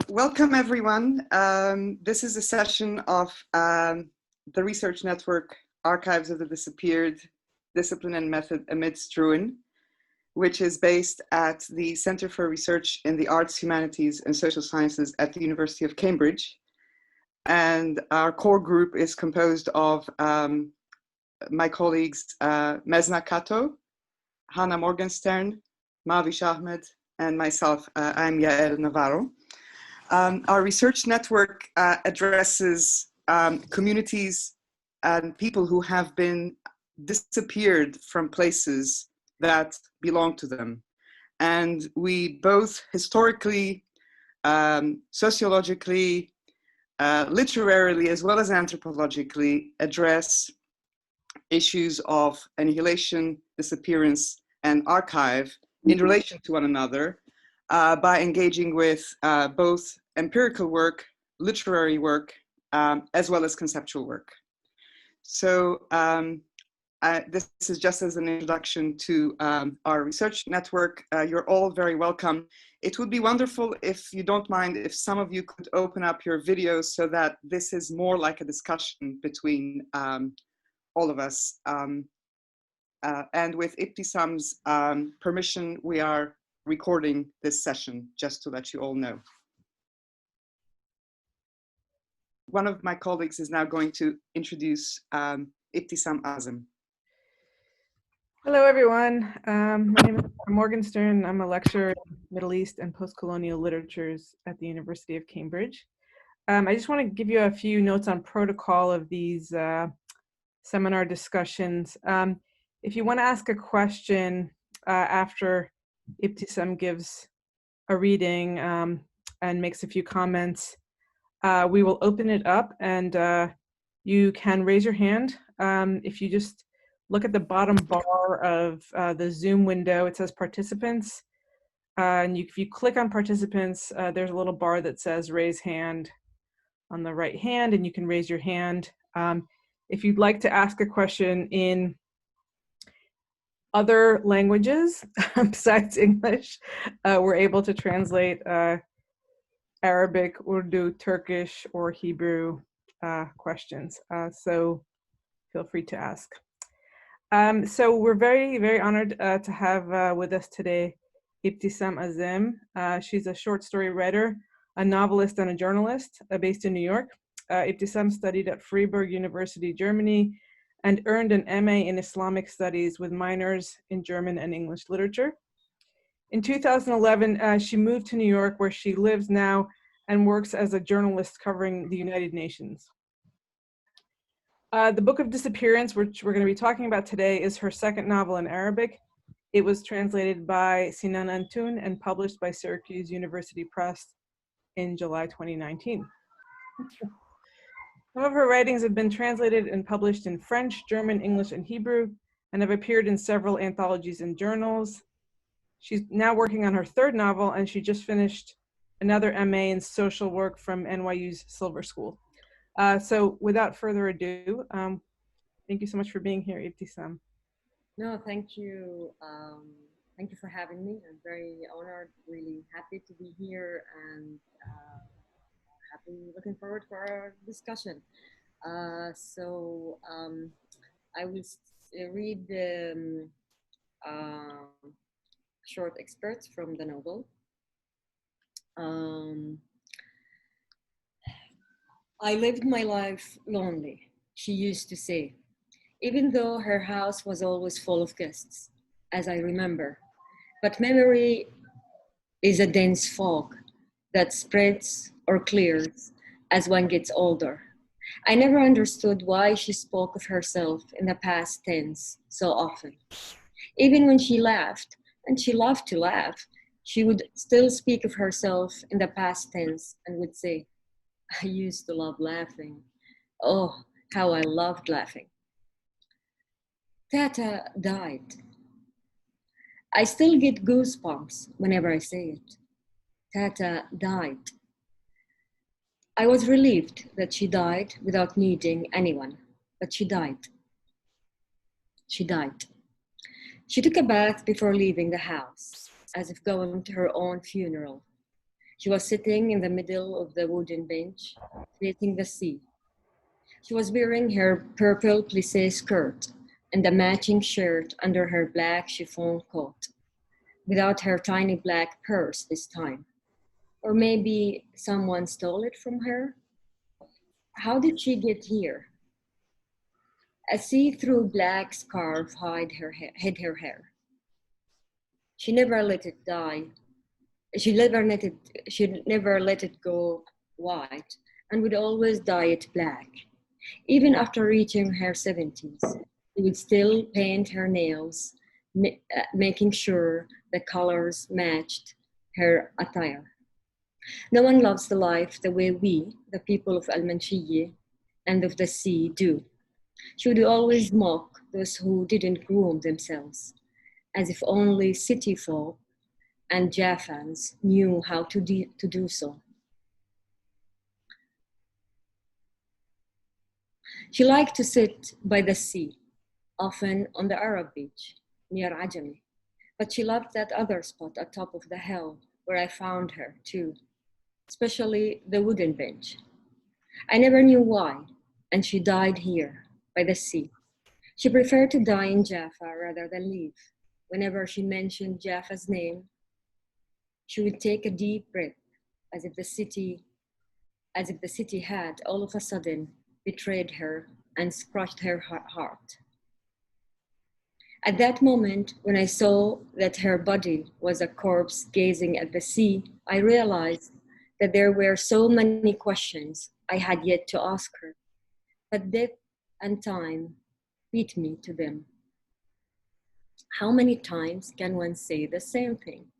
Welcome everyone. This is a session of the Research Network Archives of the Disappeared, Discipline and Method Amidst Ruin, which is based at the Center for Research in the Arts, Humanities and Social Sciences at the University of Cambridge. And our core group is composed of my colleagues Mesna Kato, Hannah Morgenstern, Mavish Ahmed, and myself, I'm Yael Navarro. Our research network addresses communities and people who have been disappeared from places that belong to them. And we both historically, sociologically, literarily, as well as anthropologically, address issues of annihilation, disappearance, and archive in relation to one another by engaging with both empirical work, literary work, as well as conceptual work. So this is just as an introduction to our research network. You're all very welcome. It would be wonderful, if you don't mind, if some of you could open up your videos so that this is more like a discussion between all of us. And with Ibtisam's permission, we are recording this session, just to let you all know. One of my colleagues is now going to introduce Ibtisam Azem. Hello, everyone. My name is Morgenstern. I'm a lecturer in Middle East and post-colonial literatures at the University of Cambridge. I just want to give you a few notes on protocol of these seminar discussions. If you want to ask a question after Ibtisam gives a reading and makes a few comments, we will open it up and you can raise your hand. If you just look at the bottom bar of the Zoom window, it says participants. And if you click on participants, there's a little bar that says raise hand on the right hand, and you can raise your hand. If you'd like to ask a question in other languages besides English, we're able to translate Arabic, Urdu, Turkish, or Hebrew questions. So feel free to ask. So we're very, very honored to have with us today Ibtisam Azem. She's a short story writer, a novelist, and a journalist based in New York. Ibtisam studied at Freiburg University, Germany, and earned an MA in Islamic Studies with minors in German and English literature. In 2011, she moved to New York, where she lives now and works as a journalist covering the United Nations. The Book of Disappearance, which we're going to be talking about today, is her second novel in Arabic. It was translated by Sinan Antoun and published by Syracuse University Press in July 2019. Some of her writings have been translated and published in French, German, English, and Hebrew, and have appeared in several anthologies and journals. She's now working on her third novel, and she just finished another MA in social work from NYU's Silver School. So without further ado, thank you so much for being here, Ibtisam. No, thank you. Thank you for having me. I'm very honored, really happy to be here, and looking forward for our discussion. So I will read the short excerpts from the novel. I lived my life lonely, she used to say, even though her house was always full of guests, as I remember. But memory is a dense fog that spreads or clears as one gets older. I never understood why she spoke of herself in the past tense so often. Even when she laughed, and she loved to laugh, she would still speak of herself in the past tense and would say, I used to love laughing. Oh, how I loved laughing. Tata died. I still get goosebumps whenever I say it. Tata died. I was relieved that she died without needing anyone, but she died. She died. She took a bath before leaving the house, as if going to her own funeral. She was sitting in the middle of the wooden bench, facing the sea. She was wearing her purple plissé skirt and a matching shirt under her black chiffon coat, without her tiny black purse this time. Or maybe someone stole it from her? How did she get here? A see-through black scarf hid her hair. She never let it die. She never let it go white, and would always dye it black. Even after reaching her 70s, she would still paint her nails, making sure the colors matched her attire. No one loves the life the way we, the people of Al-Manshiyeh and of the sea, do. She would always mock those who didn't groom themselves, as if only city folk and Jaffans knew how to do so. She liked to sit by the sea, often on the Arab beach, near Ajami. But she loved that other spot atop of the hill where I found her too, especially the wooden bench. I never knew why, and she died here, by the sea. She preferred to die in Jaffa rather than leave. Whenever she mentioned Jaffa's name, she would take a deep breath, as if the city had all of a sudden betrayed her and crushed her heart. At that moment, when I saw that her body was a corpse gazing at the sea, I realized that there were so many questions I had yet to ask her, but death and time beat me to them. How many times can one say the same thing?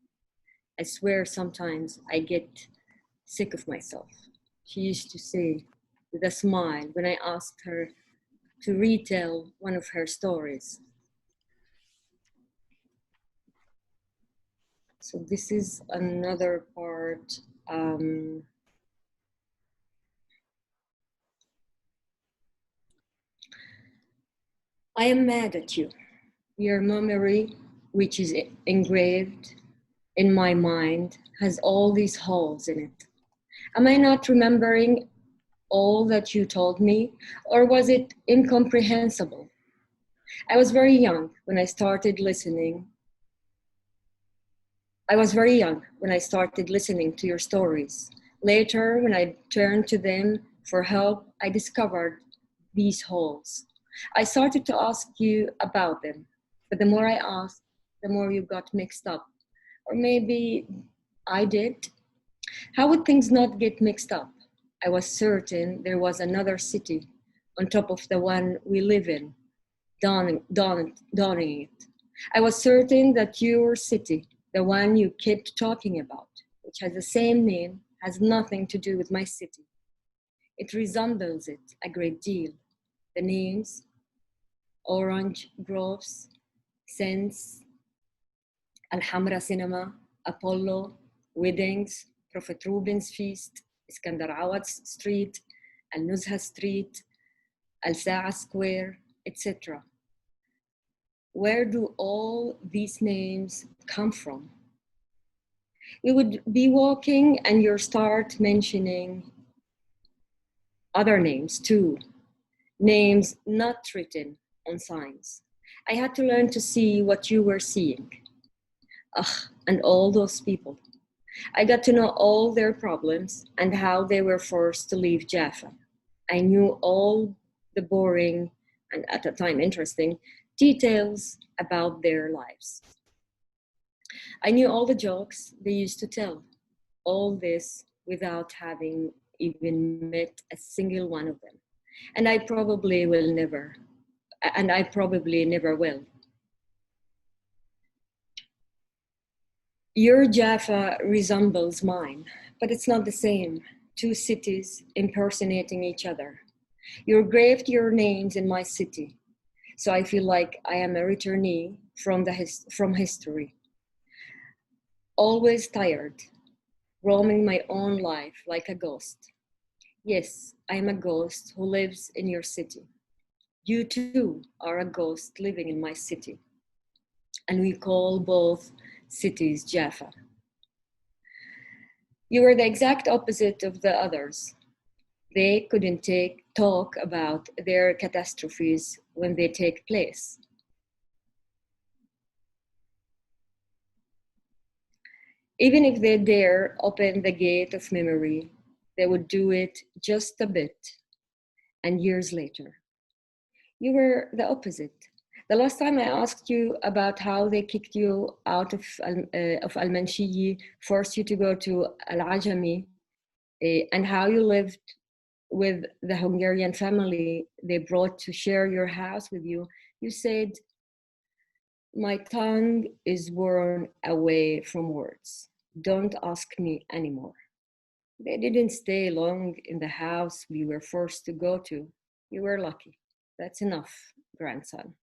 I swear sometimes I get sick of myself, she used to say with a smile when I asked her to retell one of her stories. So this is another part. I am mad at you. Your memory, which is engraved in my mind, has all these holes in it. Am I not remembering all that you told me, or was it incomprehensible? I was very young when I started listening to your stories. Later, when I turned to them for help, I discovered these holes. I started to ask you about them, but the more I asked, the more you got mixed up. Or maybe I did. How would things not get mixed up? I was certain there was another city on top of the one we live in, dawning it. I was certain that your city, the one you kept talking about, which has the same name, has nothing to do with my city. It resembles it a great deal. The names, Orange Groves, Sense, Al-Hamra Cinema, Apollo, Weddings, Prophet Reuben's Feast, Iskandar Awad's Street, Al-Nuzha Street, Al-Sa'a Square, etc. Where do all these names come from? We would be walking and you start mentioning other names too, names not written on signs. I had to learn to see what you were seeing. And all those people. I got to know all their problems and how they were forced to leave Jaffa. I knew all the boring and at the time interesting details about their lives. I knew all the jokes they used to tell, all this without having even met a single one of them. And I probably never will. Your Jaffa resembles mine, but it's not the same. Two cities impersonating each other. You engraved your names in my city, so I feel like I am a returnee from history. Always tired, roaming my own life like a ghost. Yes, I am a ghost who lives in your city. You too are a ghost living in my city. And we call both cities Jaffa. You were the exact opposite of the others. They couldn't talk about their catastrophes when they take place. Even if they dare open the gate of memory, they would do it just a bit, and years later. You were the opposite. The last time I asked you about how they kicked you out of Al-Manshiyi, forced you to go to Al-Ajami, and how you lived with the Hungarian family they brought to share your house with you, you said, "My tongue is worn away from words. Don't ask me anymore." They didn't stay long in the house we were forced to go to. You were lucky. That's enough, grandson.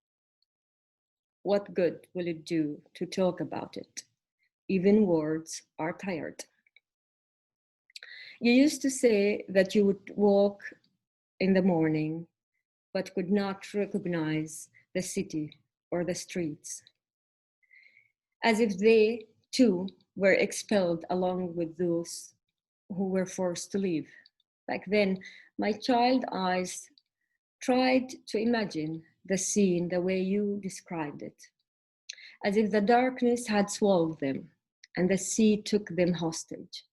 What good will it do to talk about it? Even words are tired. You used to say that you would walk in the morning, but could not recognize the city or the streets, as if they, too, were expelled along with those who were forced to leave. Back then, my child eyes tried to imagine the scene the way you described it, as if the darkness had swallowed them and the sea took them hostage.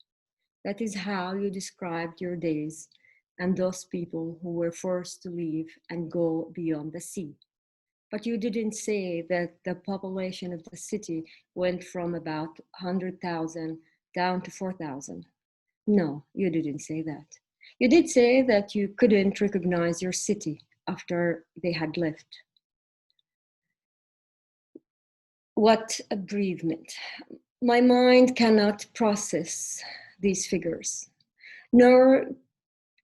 That is how you described your days and those people who were forced to leave and go beyond the sea. But you didn't say that the population of the city went from about 100,000 down to 4,000. No, you didn't say that. You did say that you couldn't recognize your city after they had left. What a bereavement. My mind cannot process these figures, nor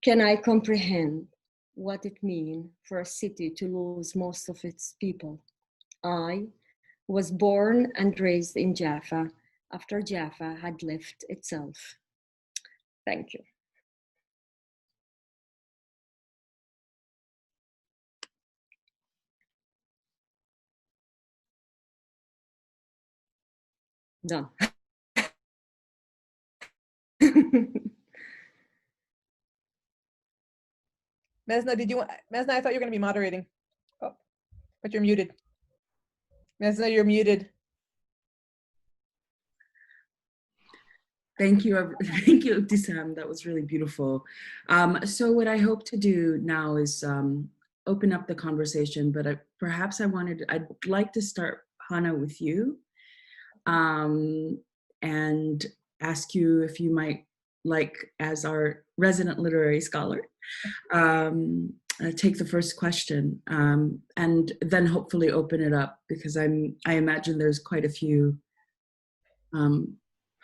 can I comprehend what it means for a city to lose most of its people. I was born and raised in Jaffa after Jaffa had left itself. Thank you. Done. Mesna, Mesna, I thought you were going to be moderating. Oh, but you're muted. Mesna, you're muted. Thank you, thank you, Ibtisam. That was really beautiful. So what I hope to do now is open up the conversation, but I'd like to start, Hannah, with you, and ask you if you might, like, as our resident literary scholar, take the first question, and then hopefully open it up, because I imagine there's quite a few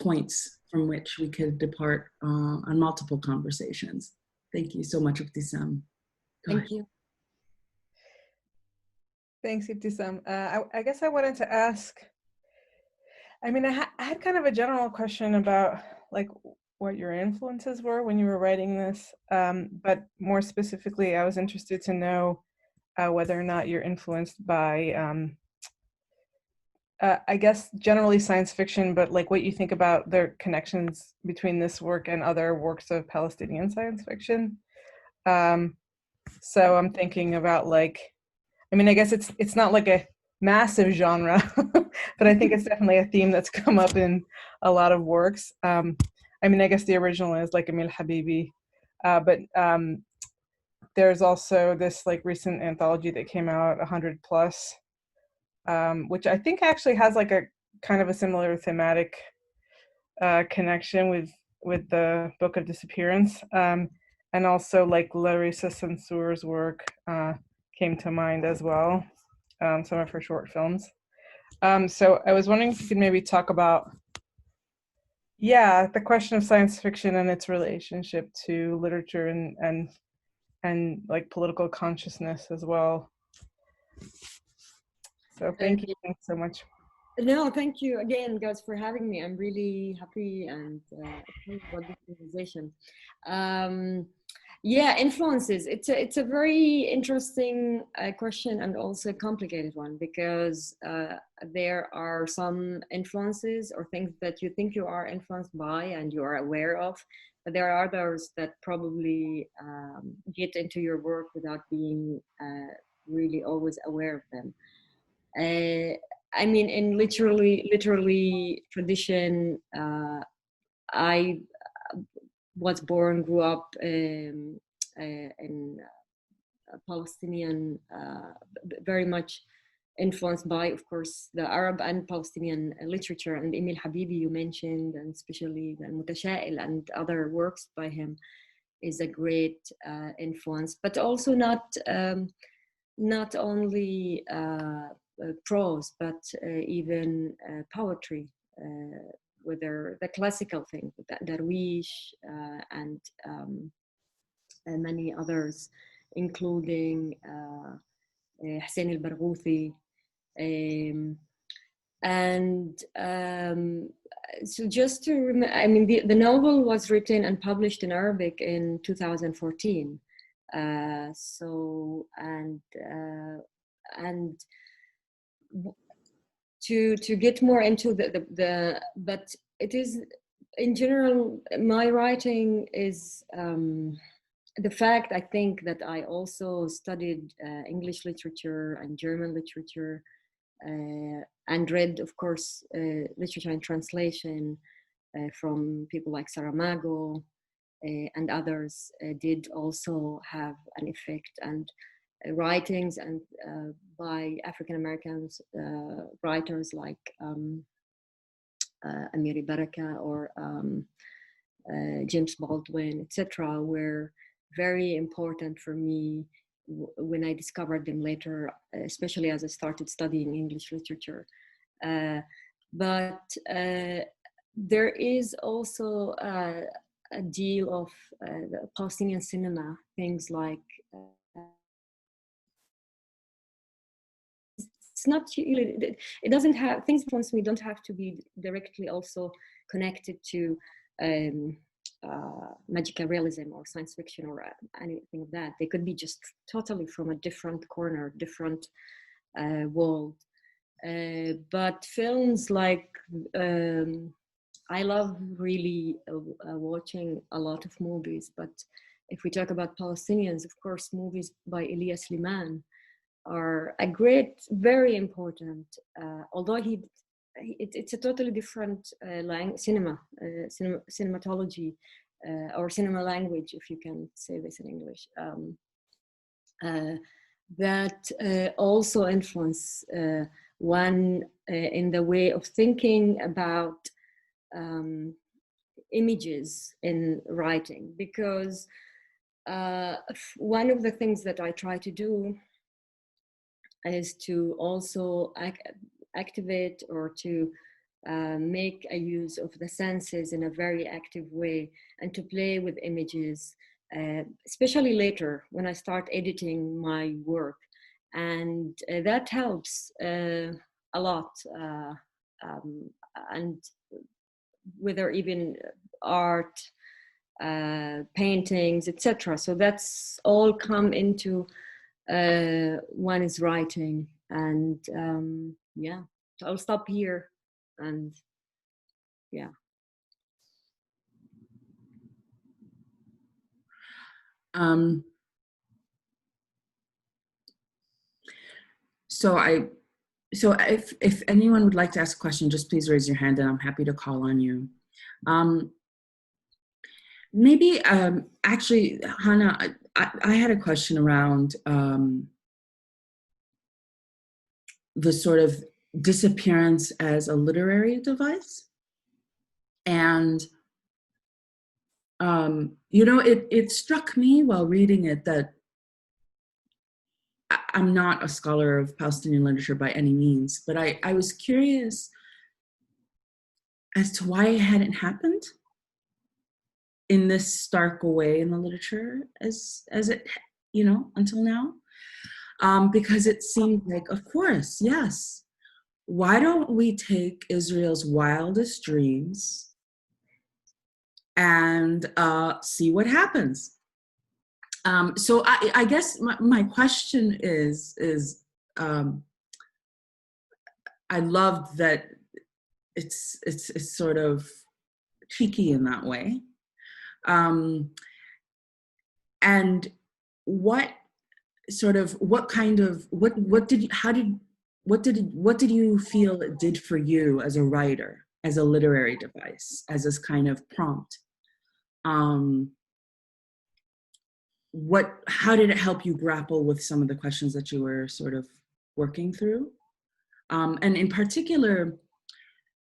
points from which we could depart on multiple conversations. Thank you so much, Ibtisam. Thank you. Thanks, Ibtisam. I guess I wanted to ask, I mean, I had kind of a general question about like what your influences were when you were writing this, but more specifically, I was interested to know whether or not you're influenced by, I guess generally science fiction, but like what you think about the connections between this work and other works of Palestinian science fiction. So I'm thinking about like, I mean, I guess it's not like a massive genre, but I think it's definitely a theme that's come up in a lot of works. I mean, I guess the original is like Emil Habibi, but there's also this like recent anthology that came out, 100 Plus, which I think actually has like a kind of a similar thematic connection with the Book of Disappearance, and also like Larissa Sansour's work came to mind as well, some of her short films. So I was wondering if you could maybe talk about, the question of science fiction and its relationship to literature and like political consciousness as well. So thank you. Thanks so much. No, thank you again, guys, for having me. I'm really happy and excited about this conversation. Yeah, influences. It's a very interesting question, and also a complicated one, because there are some influences or things that you think you are influenced by and you are aware of, but there are others that probably get into your work without being really always aware of them. I mean, in literally tradition, I was born, grew up in Palestinian, very much influenced by, of course, the Arab and Palestinian literature, and Emil Habibi you mentioned, and especially the Mutashail and other works by him is a great influence, but also not only prose, but even poetry, whether the classical thing, Darwish and many others, including Hussein al-Barghouthi. So just to remember, I mean, the novel was written and published in Arabic in 2014. To get more into but it is, in general, my writing is the fact, I think, that I also studied English literature and German literature, and read, of course, literature and translation from people like Saramago and others, did also have an effect. And writings and by African Americans, writers like Amiri Baraka or James Baldwin, etc., were very important for me when I discovered them later, especially as I started studying English literature. But there is also a deal of the Palestinian cinema, things like it's not really, it doesn't have, things influence me don't have to be directly also connected to magical realism or science fiction or anything of that. They could be just totally from a different corner, different world. But films like, I love really watching a lot of movies, but if we talk about Palestinians, of course, movies by Elias Liman are a great, very important, although it's a totally different cinematology or cinema language, if you can say this in English, that also influence one in the way of thinking about images in writing, because one of the things that I try to do is to also activate or to make a use of the senses in a very active way, and to play with images, especially later when I start editing my work. And that helps a lot, and whether even art, paintings, etc. So that's all come into one is writing. And yeah, so I'll stop here. And yeah. So if anyone would like to ask a question, just please raise your hand and I'm happy to call on you. Maybe actually, Hannah, I had a question around the sort of disappearance as a literary device. And, you know, it struck me while reading it that I'm not a scholar of Palestinian literature by any means, but I was curious as to why it hadn't happened in this stark way in the literature as it, you know, until now. Because it seemed like, of course, yes. Why don't we take Israel's wildest dreams and see what happens? So I guess my question is I loved that it's sort of cheeky in that way. And what did you feel it did for you as a writer, as a literary device, as this kind of prompt? How did it help you grapple with some of the questions that you were sort of working through? And in particular,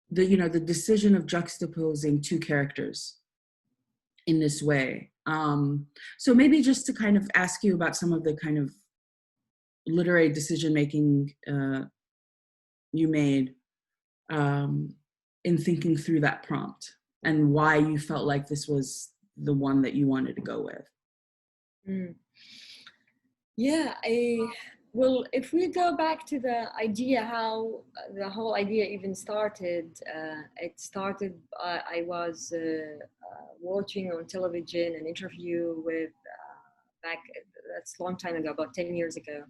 the decision of juxtaposing two characters in this way. So maybe just to kind of ask you about some of the kind of literary decision-making you made in thinking through that prompt, and why you felt like this was the one that you wanted to go with. Yeah, well, if we go back to the idea, how the whole idea even started, it started, I was watching on television an interview with, that's a long time ago, about 10 years ago,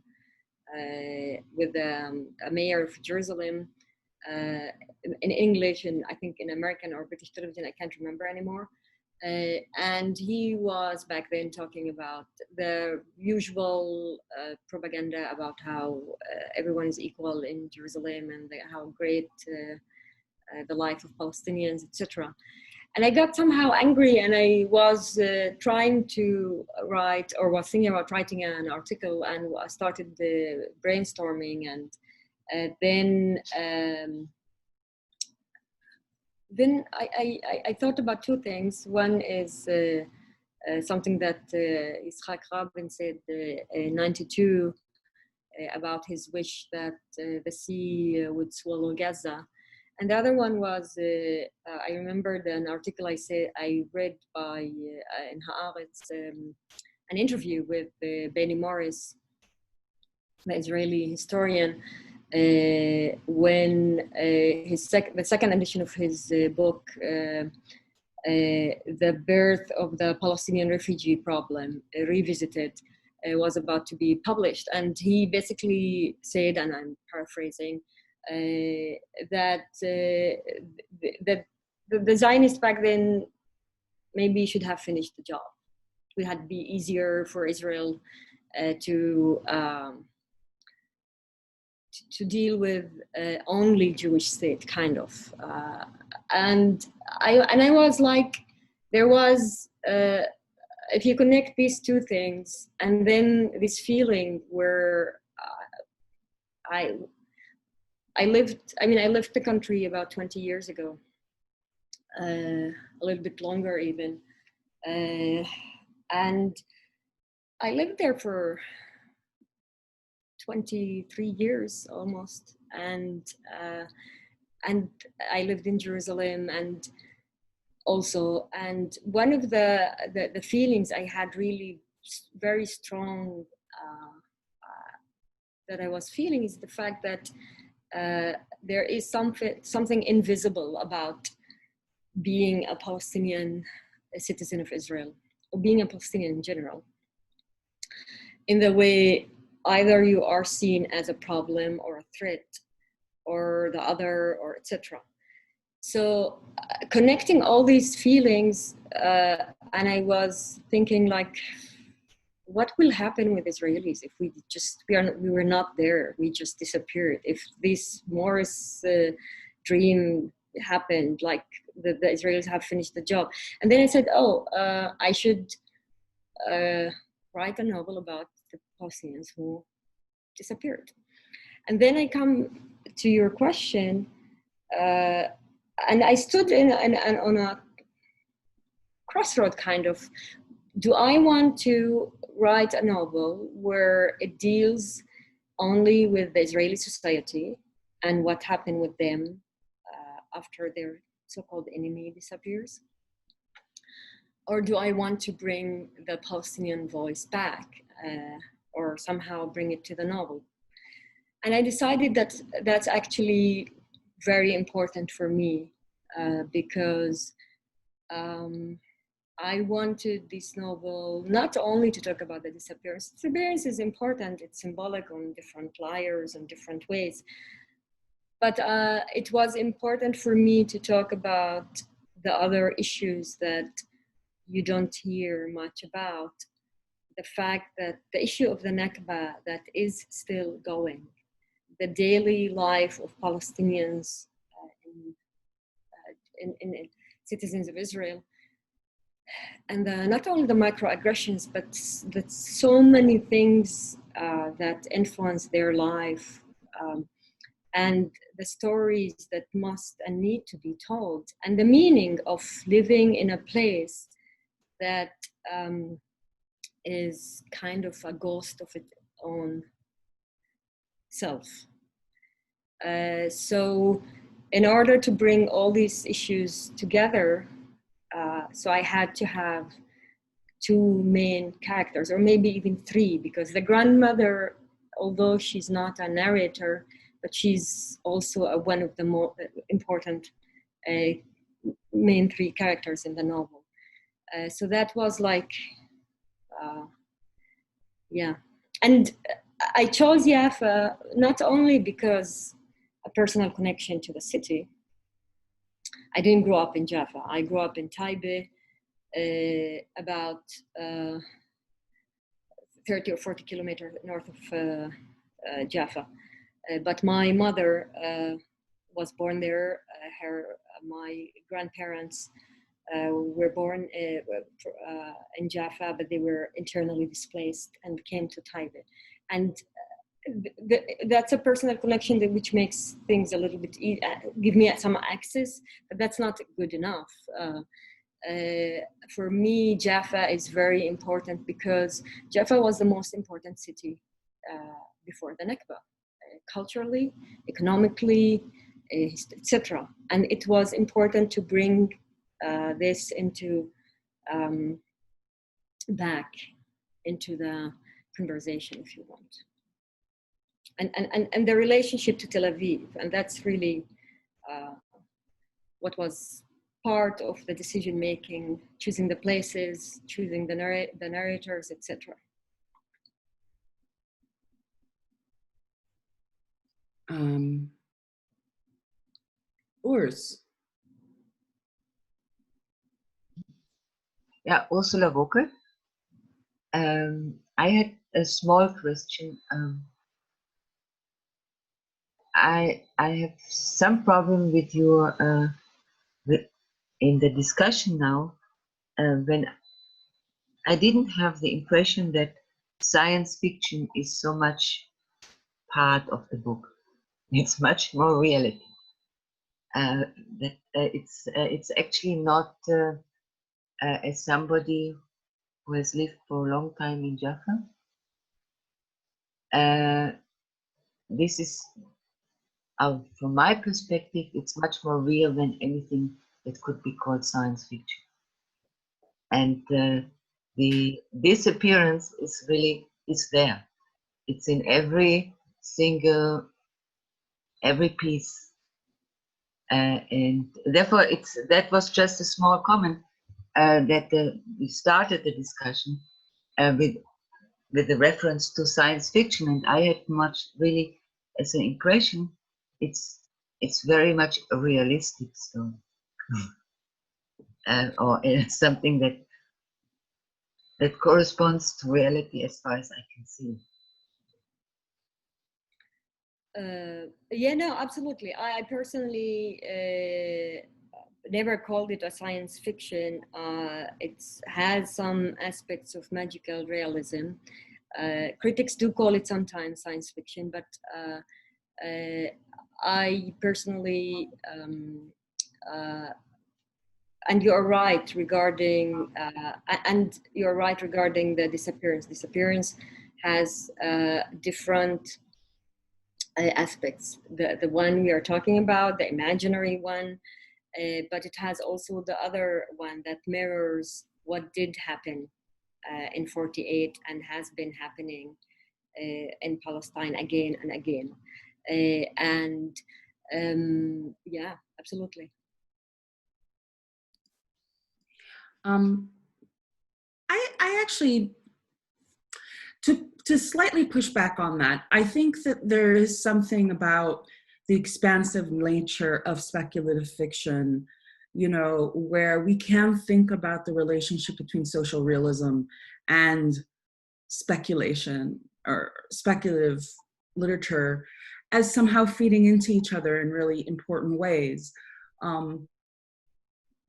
with a mayor of Jerusalem, in English, and I think in American or British television, I can't remember anymore. And he was back then talking about the usual propaganda about how everyone is equal in Jerusalem, and how great the life of Palestinians, etc. And I got somehow angry, and I was trying to write, or was thinking about writing an article, and I started brainstorming, and then I thought about two things. One is something that Yitzhak Rabin said in '92 about his wish that the sea would swallow Gaza. And the other one was, I remembered an article I read by in Haaretz, an interview with Benny Morris, the Israeli historian, when the second edition of his book, The Birth of the Palestinian Refugee Problem, Revisited, was about to be published. And he basically said, and I'm paraphrasing, that the Zionists back then maybe should have finished the job. It would be easier for Israel to deal with only Jewish state, kind of. And I was like, there was, if you connect these two things, and then this feeling where I left the country about 20 years ago, a little bit longer even. And I lived there for 23 years almost. And I lived in Jerusalem and one of the feelings I had really very strong that I was feeling is the fact that there is something invisible about being a Palestinian citizen of Israel, or being a Palestinian in general, in the way either you are seen as a problem or a threat, or the other, or etc. So connecting all these feelings, and I was thinking, like, what will happen with Israelis if we were not there, we just disappeared? If this Morris dream happened, like the Israelis have finished the job. And then I said, I should write a novel about the Palestinians who disappeared. And then I come to your question, and I stood on a crossroad, kind of. Do I want to write a novel where it deals only with the Israeli society and what happened with them after their so-called enemy disappears? Or do I want to bring the Palestinian voice back, or somehow bring it to the novel? And I decided that that's actually very important for me, because I wanted this novel not only to talk about the disappearance. Disappearance is important, it's symbolic on different layers and different ways. But it was important for me to talk about the other issues that you don't hear much about. The fact that the issue of the Nakba that is still going, the daily life of Palestinians in citizens of Israel, and not only the microaggressions, but that so many things that influence their life, and the stories that must and need to be told, and the meaning of living in a place that is kind of a ghost of its own self. So in order to bring all these issues together, so I had to have two main characters, or maybe even three, because the grandmother, although she's not a narrator, but she's also one of the more important main three characters in the novel. So that was like, yeah. And I chose Jaffa not only because a personal connection to the city. I didn't grow up in Jaffa. I grew up in Taibe, about 30 or 40 kilometers north of Jaffa. But my mother was born there. My grandparents were born in Jaffa, but they were internally displaced and came to Taibe. And that's a personal connection which makes things a little bit, give me some access, but that's not good enough. For me, Jaffa is very important because Jaffa was the most important city before the Nakba, culturally, economically, etc. And it was important to bring this into back into the conversation, if you want. And the relationship to Tel Aviv, and that's really what was part of the decision making, choosing the places, choosing the narrators, etc. Urs. Yeah, Ursula Woke. I had a small question. I have some problem with your in the discussion now, when I didn't have the impression that science fiction is so much part of the book. It's much more reality. It's actually not as somebody who has lived for a long time in Jaffa. This is, from my perspective, it's much more real than anything that could be called science fiction. And the disappearance is there. It's in every piece. And therefore, that was just a small comment that we started the discussion with the reference to science fiction, and I had much really as an impression it's very much a realistic story, or something that corresponds to reality as far as I can see. Yeah, no, absolutely. I personally never called it a science fiction. It has some aspects of magical realism. Critics do call it sometimes science fiction, but I personally, and you're right regarding, the disappearance. Disappearance has different aspects. The one we are talking about, the imaginary one, but it has also the other one that mirrors what did happen in 48 and has been happening in Palestine again and again. Yeah, absolutely. I actually, to slightly push back on that, I think that there is something about the expansive nature of speculative fiction, you know, where we can think about the relationship between social realism and speculation or speculative literature as somehow feeding into each other in really important ways.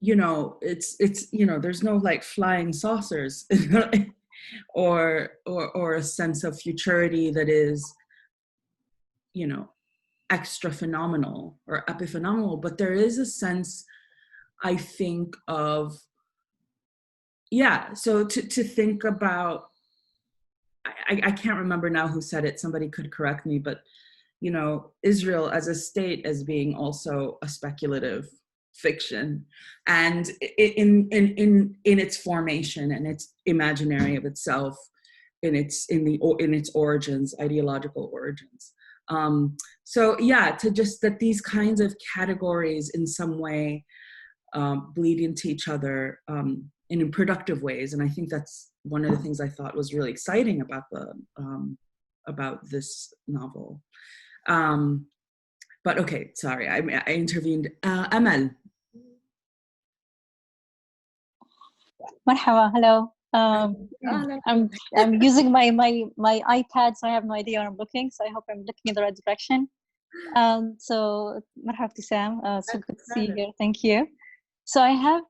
You know, it's you know, there's no like flying saucers or a sense of futurity that is, you know, extra phenomenal or epiphenomenal, but there is a sense, I think, of, yeah, so to think about, I can't remember now who said it, somebody could correct me, but, you know, Israel as a state as being also a speculative fiction, and in its formation and its imaginary of itself, in its origins, ideological origins. So yeah, to just that these kinds of categories in some way bleed into each other in productive ways, and I think that's one of the things I thought was really exciting about about this novel. But okay, sorry, I intervened. Amal. Marhaba, hello. I'm using my iPad, so I have no idea where I'm looking. So I hope I'm looking in the right direction. So Marhaba Ibtisam, so good to see you here. Thank you. So I have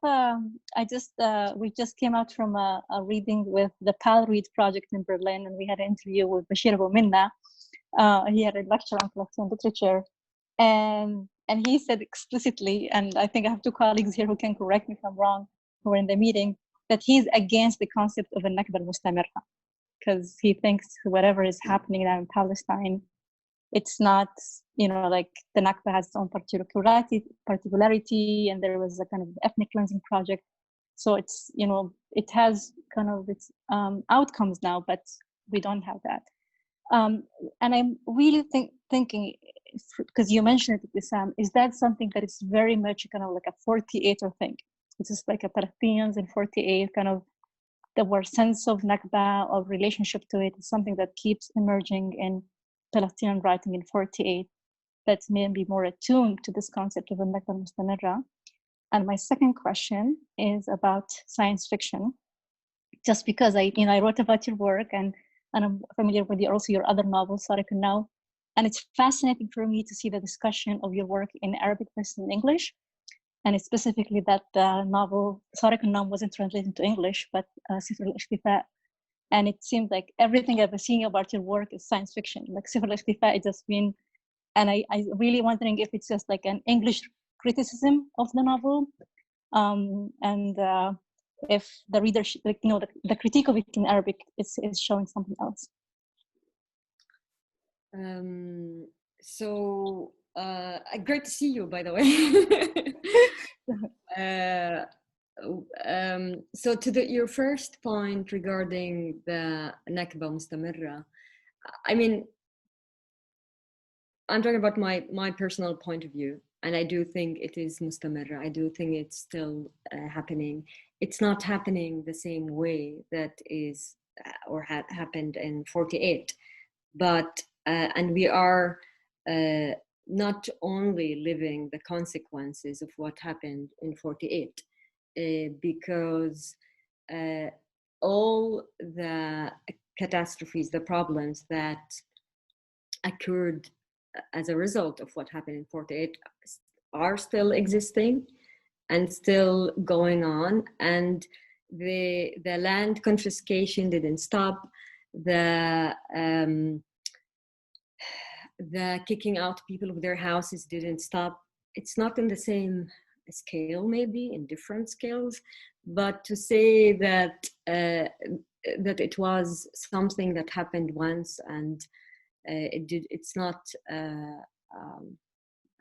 we just came out from a reading with the PAL Read project in Berlin, and we had an interview with Bashir Abu Minna. He had a lecture on collecting literature, and he said explicitly, and I think I have two colleagues here who can correct me if I'm wrong, who were in the meeting, that he's against the concept of a Nakba al-Mustamirra, because he thinks whatever is happening now in Palestine, it's not, you know, like the Nakba has its own particularity, and there was a kind of ethnic cleansing project. So it's, you know, it has kind of its outcomes now, but we don't have that. And I'm really thinking, because you mentioned it, Ibtisam, is that something that is very much kind of like a 48er thing? It's just like a Palestinians in 48 kind of, the word sense of Nakba, of relationship to it, is something that keeps emerging in Palestinian writing in 48 that's maybe more attuned to this concept of a Nakba Mustamirra. And my second question is about science fiction, just because I wrote about your work, and I'm familiar with your other novels, Sarek Now, and it's fascinating for me to see the discussion of your work in Arabic versus in English. And it's specifically that the novel Sarek Now wasn't translated into English, but Sifr al-Ishtifa. And it seemed like everything I've been seeing about your work is science fiction. Like Sifr al-Ishtifa, it just been, and I really wondering if it's just like an English criticism of the novel, and if the readership, like, you know, the critique of it in Arabic is showing something else. So great to see you, by the way. So to your first point regarding the Nakba Mustamirra, I mean, I'm talking about my personal point of view, and I do think it is Mustamirra. I do think it's still happening. It's not happening the same way that is or had happened in 48, but and we are not only living the consequences of what happened in 48, because all the catastrophes, the problems that occurred as a result of what happened in 48 are still existing and still going on, and the land confiscation didn't stop, the kicking out people of their houses didn't stop. It's not in the same scale, maybe in different scales, but to say that that it was something that happened once and it's not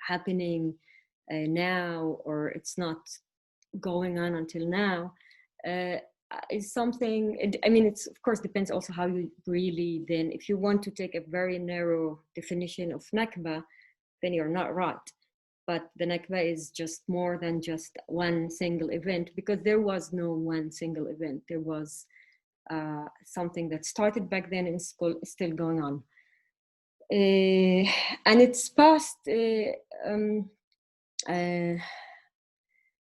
happening now, or it's not going on until now, is something, I mean, it's of course depends also how you really, then if you want to take a very narrow definition of Nakba, then you're not right. But the Nakba is just more than just one single event, because there was no one single event. There was something that started back then in school is still going on. And it's past,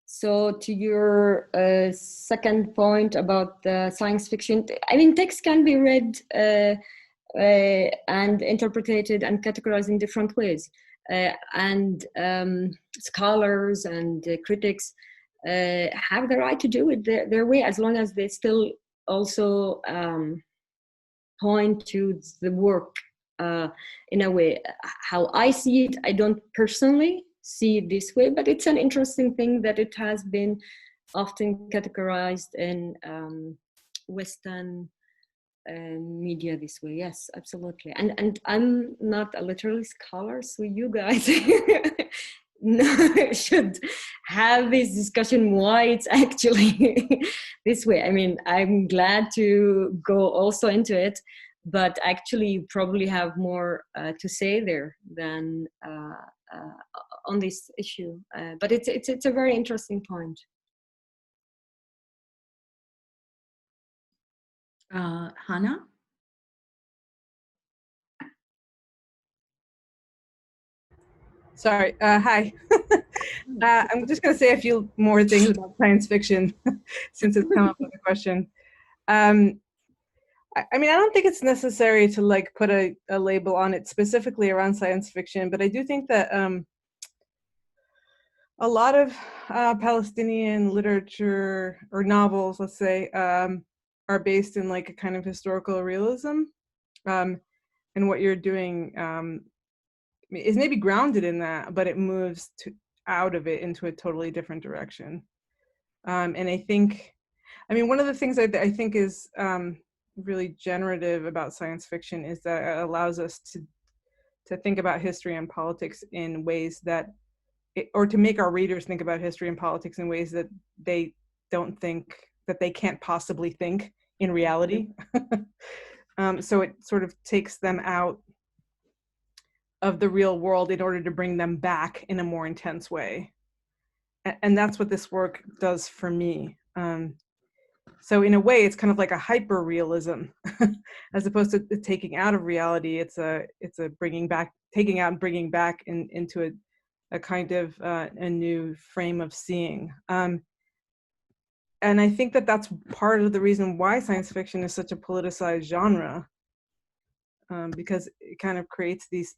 so to your second point about the science fiction, I mean, text can be read and interpreted and categorized in different ways. And scholars and critics have the right to do it their way, as long as they still also point to the work in a way. How I see it, I don't personally see it this way, but it's an interesting thing that it has been often categorized in Western media this way. Yes, absolutely. And I'm not a literary scholar, so you guys should have this discussion why it's actually this way. I mean, I'm glad to go also into it, but actually you probably have more to say there than on this issue. But it's a very interesting point. Hannah? Sorry, hi. I'm just going to say a few more things about science fiction since it's come up with a question. I mean, I don't think it's necessary to like put a label on it specifically around science fiction, but I do think that a lot of Palestinian literature or novels, let's say, are based in like a kind of historical realism. And what you're doing is maybe grounded in that, but it moves out of it into a totally different direction. And I think, I mean, one of the things I think is really generative about science fiction is that it allows us to think about history and politics in ways that, or to make our readers think about history and politics in ways that they don't think, that they can't possibly think in reality. So it sort of takes them out of the real world in order to bring them back in a more intense way. And that's what this work does for me. So in a way, it's kind of like a hyper realism, as opposed to taking out of reality. It's a bringing back, taking out and bringing back into a kind of a new frame of seeing. And I think that that's part of the reason why science fiction is such a politicized genre, because it kind of creates these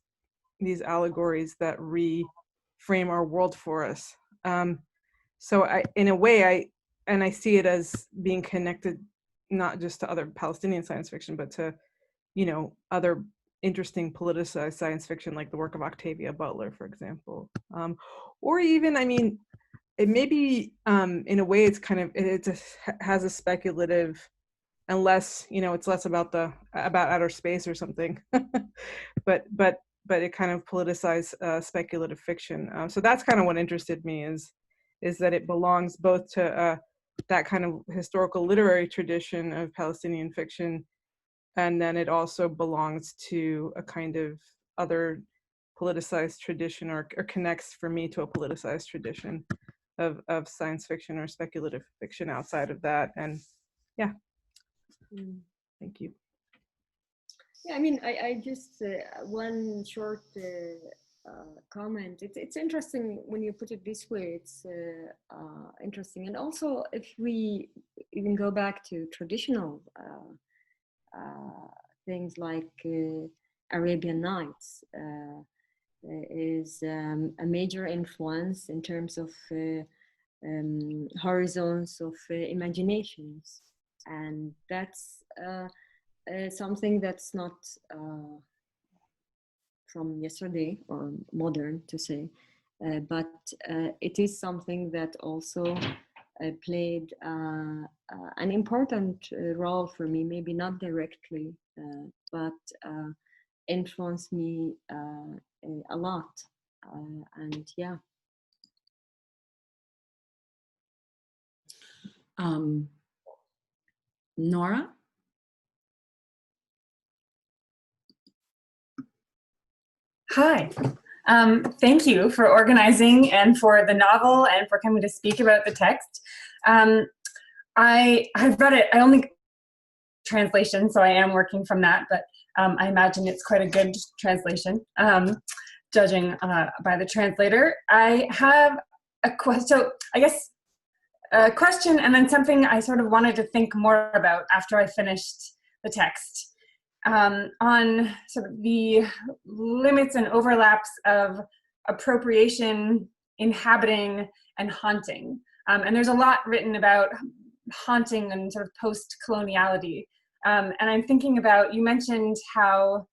allegories that reframe our world for us. So in a way, I see it as being connected not just to other Palestinian science fiction, but to, you know, other interesting politicized science fiction, like the work of Octavia Butler, for example. Or even, I mean, it may be, in a way, it's kind of, has a speculative, unless, you know, it's less about outer space or something, but it kind of politicized speculative fiction. So that's kind of what interested me, is that it belongs both to that kind of historical literary tradition of Palestinian fiction, and then it also belongs to a kind of other politicized tradition, or connects for me to a politicized tradition of science fiction or speculative fiction outside of that. And yeah, thank you. Yeah, I mean, I just, one short comment. It's interesting when you put it this way. It's interesting. And also, if we even go back to traditional things like Arabian Nights, is a major influence in terms of horizons of imaginations. And that's something that's not from yesterday or modern, to say, but it is something that also played an important role for me, maybe not directly, but influenced me a lot. And yeah. Nora? Hi. Thank you for organizing and for the novel and for coming to speak about the text. I've read it. translation, so I am working from that, but I imagine it's quite a good translation, judging by the translator. I have a question, so I guess a question and then something I sort of wanted to think more about after I finished the text, on sort of the limits and overlaps of appropriation, inhabiting, and haunting. And there's a lot written about haunting and sort of post-coloniality. And I'm thinking about, you mentioned how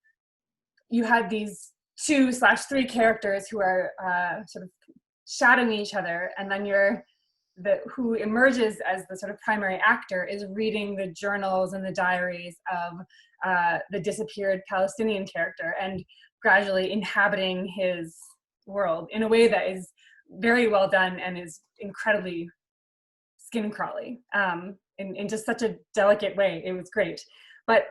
you had these 2/3 characters who are sort of shadowing each other, and then who emerges as the sort of primary actor is reading the journals and the diaries of the disappeared Palestinian character and gradually inhabiting his world in a way that is very well done and is incredibly skin crawly, in just such a delicate way. It was great. But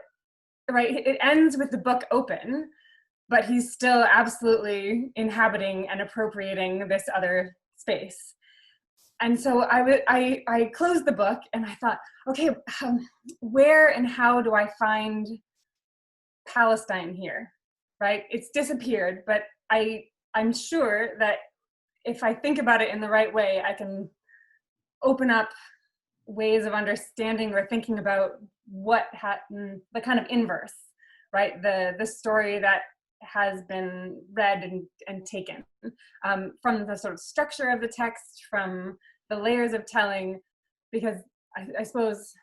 right, it ends with the book open, but he's still absolutely inhabiting and appropriating this other space. And so I closed the book and I thought, okay, where and how do I find Palestine here, right? It's disappeared, but I'm sure that if I think about it in the right way, I can open up ways of understanding or thinking about what the kind of inverse, right? The story that has been read and taken from the sort of structure of the text, from the layers of telling, because I suppose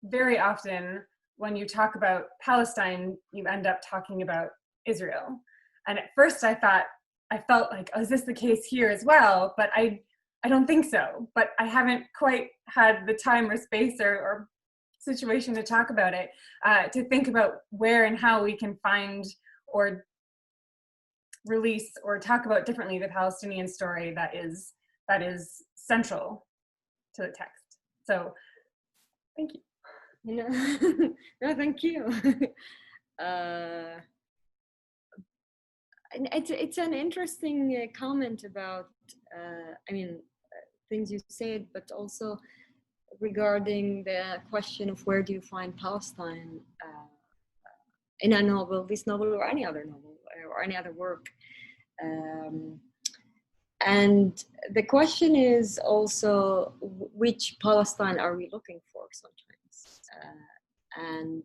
very often when you talk about Palestine, you end up talking about Israel. And at first I felt like, oh, is this the case here as well? But I don't think so. But I haven't quite had the time or space or situation to talk about it, to think about where and how we can find or release or talk about differently the Palestinian story that is central to the text. So thank you. No, thank you. It's an interesting comment about, things you said, but also regarding the question of where do you find Palestine in a novel, this novel or any other novel or any other work. And the question is also, which Palestine are we looking for sometimes? And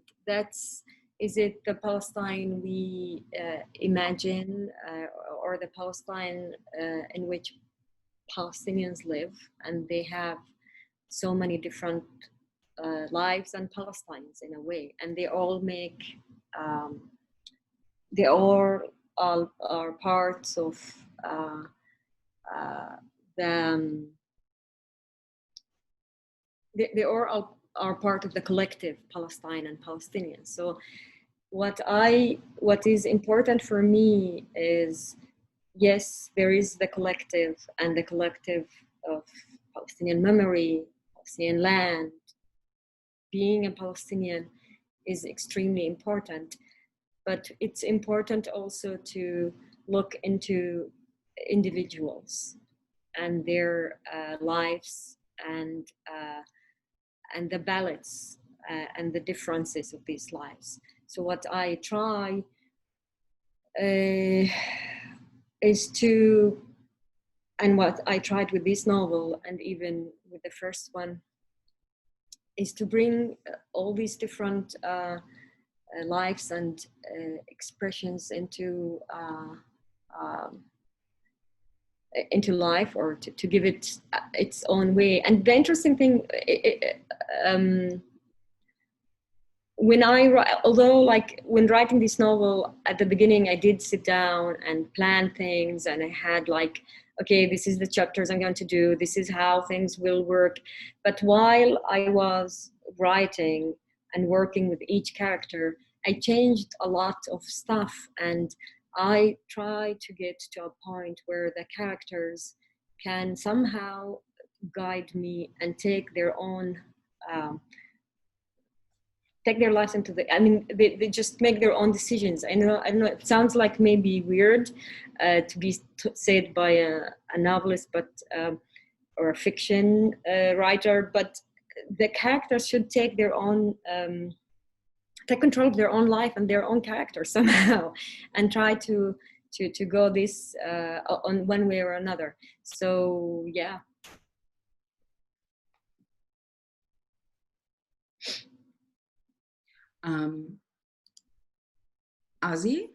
is it the Palestine we imagine, or the Palestine in which Palestinians live, and they have so many different lives and Palestines in a way, and they all make, they all are parts of they all are part of the collective Palestine and Palestinians. So what is important for me is, yes, there is the collective, and the collective of Palestinian memory, Palestinian land. Being a Palestinian is extremely important, but it's important also to look into individuals and their lives and the balance and the differences of these lives. So what I try is to, and what I tried with this novel and even with the first one, is to bring all these different lives and expressions into life, or to give it its own way. And the interesting thing, when writing this novel, at the beginning I did sit down and plan things, and I had like, okay, this is the chapters I'm going to do, this is how things will work. But while I was writing and working with each character, I changed a lot of stuff, and I try to get to a point where the characters can somehow guide me and take their own, take their lives into they just make their own decisions. I don't know, it sounds like maybe weird to be said by a novelist, but or a fiction writer, but the characters should take their own take control of their own life and their own character somehow, and try to go this on one way or another. So yeah. Ozzy?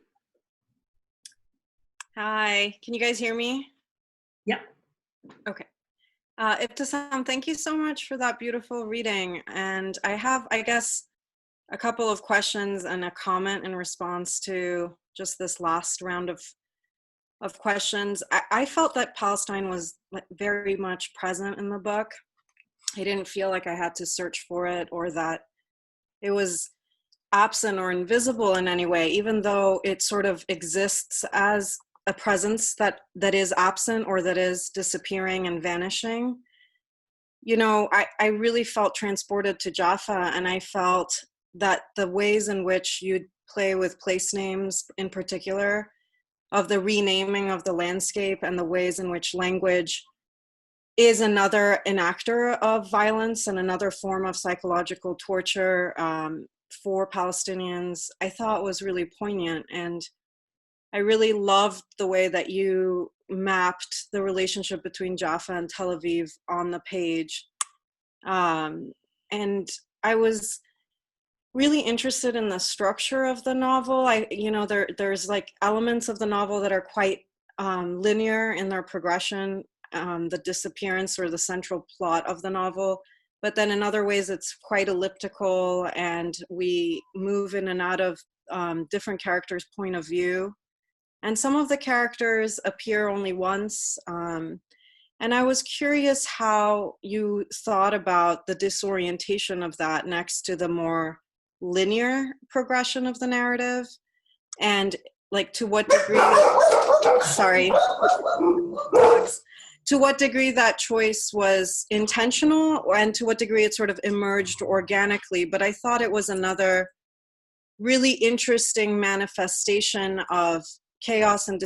Hi, can you guys hear me? Yeah. Okay. Ibtisam, thank you so much for that beautiful reading. And I have, I guess, a couple of questions and a comment in response to just this last round of questions. I felt that Palestine was very much present in the book. I didn't feel like I had to search for it or that it was absent or invisible in any way, even though it sort of exists as a presence that is absent or that is disappearing and vanishing. You know, I really felt transported to Jaffa, and I felt that the ways in which you play with place names in particular, of the renaming of the landscape and the ways in which language is another enactor of violence and another form of psychological torture for Palestinians, I thought was really poignant. And I really loved the way that you mapped the relationship between Jaffa and Tel Aviv on the page. And I was really interested in the structure of the novel. There's like elements of the novel that are quite linear in their progression, the disappearance or the central plot of the novel. But then in other ways, it's quite elliptical, and we move in and out of different characters' point of view. And some of the characters appear only once. And I was curious how you thought about the disorientation of that next to the more linear progression of the narrative, and like to what degree, sorry, dogs, to what degree that choice was intentional and to what degree it sort of emerged organically. But I thought it was another really interesting manifestation of chaos and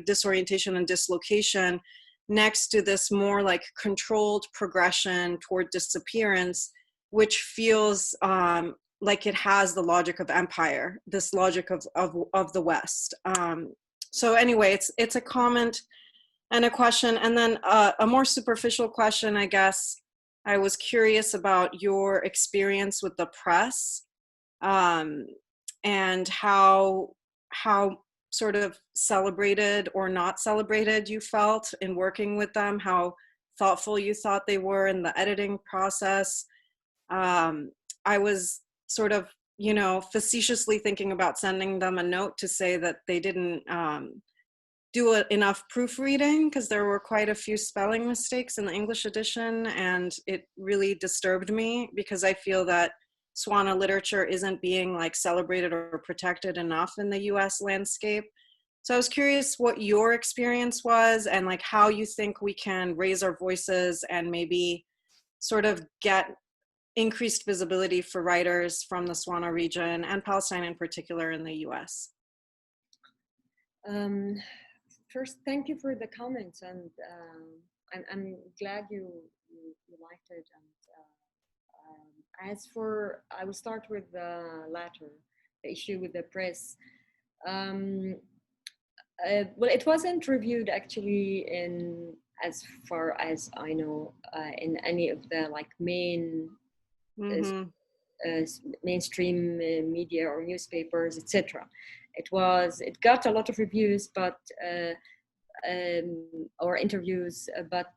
disorientation and dislocation next to this more like controlled progression toward disappearance, which feels like it has the logic of empire, this logic of the West. So anyway, it's a comment and a question. And then a more superficial question, I guess. I was curious about your experience with the press and how sort of celebrated or not celebrated you felt in working with them, how thoughtful you thought they were in the editing process. I was sort of, facetiously thinking about sending them a note to say that they didn't do enough proofreading, because there were quite a few spelling mistakes in the English edition, and it really disturbed me because I feel that Swana literature isn't being like celebrated or protected enough in the US landscape. So I was curious what your experience was and like how you think we can raise our voices and maybe sort of get increased visibility for writers from the Swana region and Palestine in particular in the US. First, thank you for the comments, and I'm glad you liked it. And as for, I will start with the latter, the issue with the press. Well, it wasn't reviewed actually in, as far as I know, in any of the like main mainstream media or newspapers, etc. It got a lot of reviews, but or interviews, but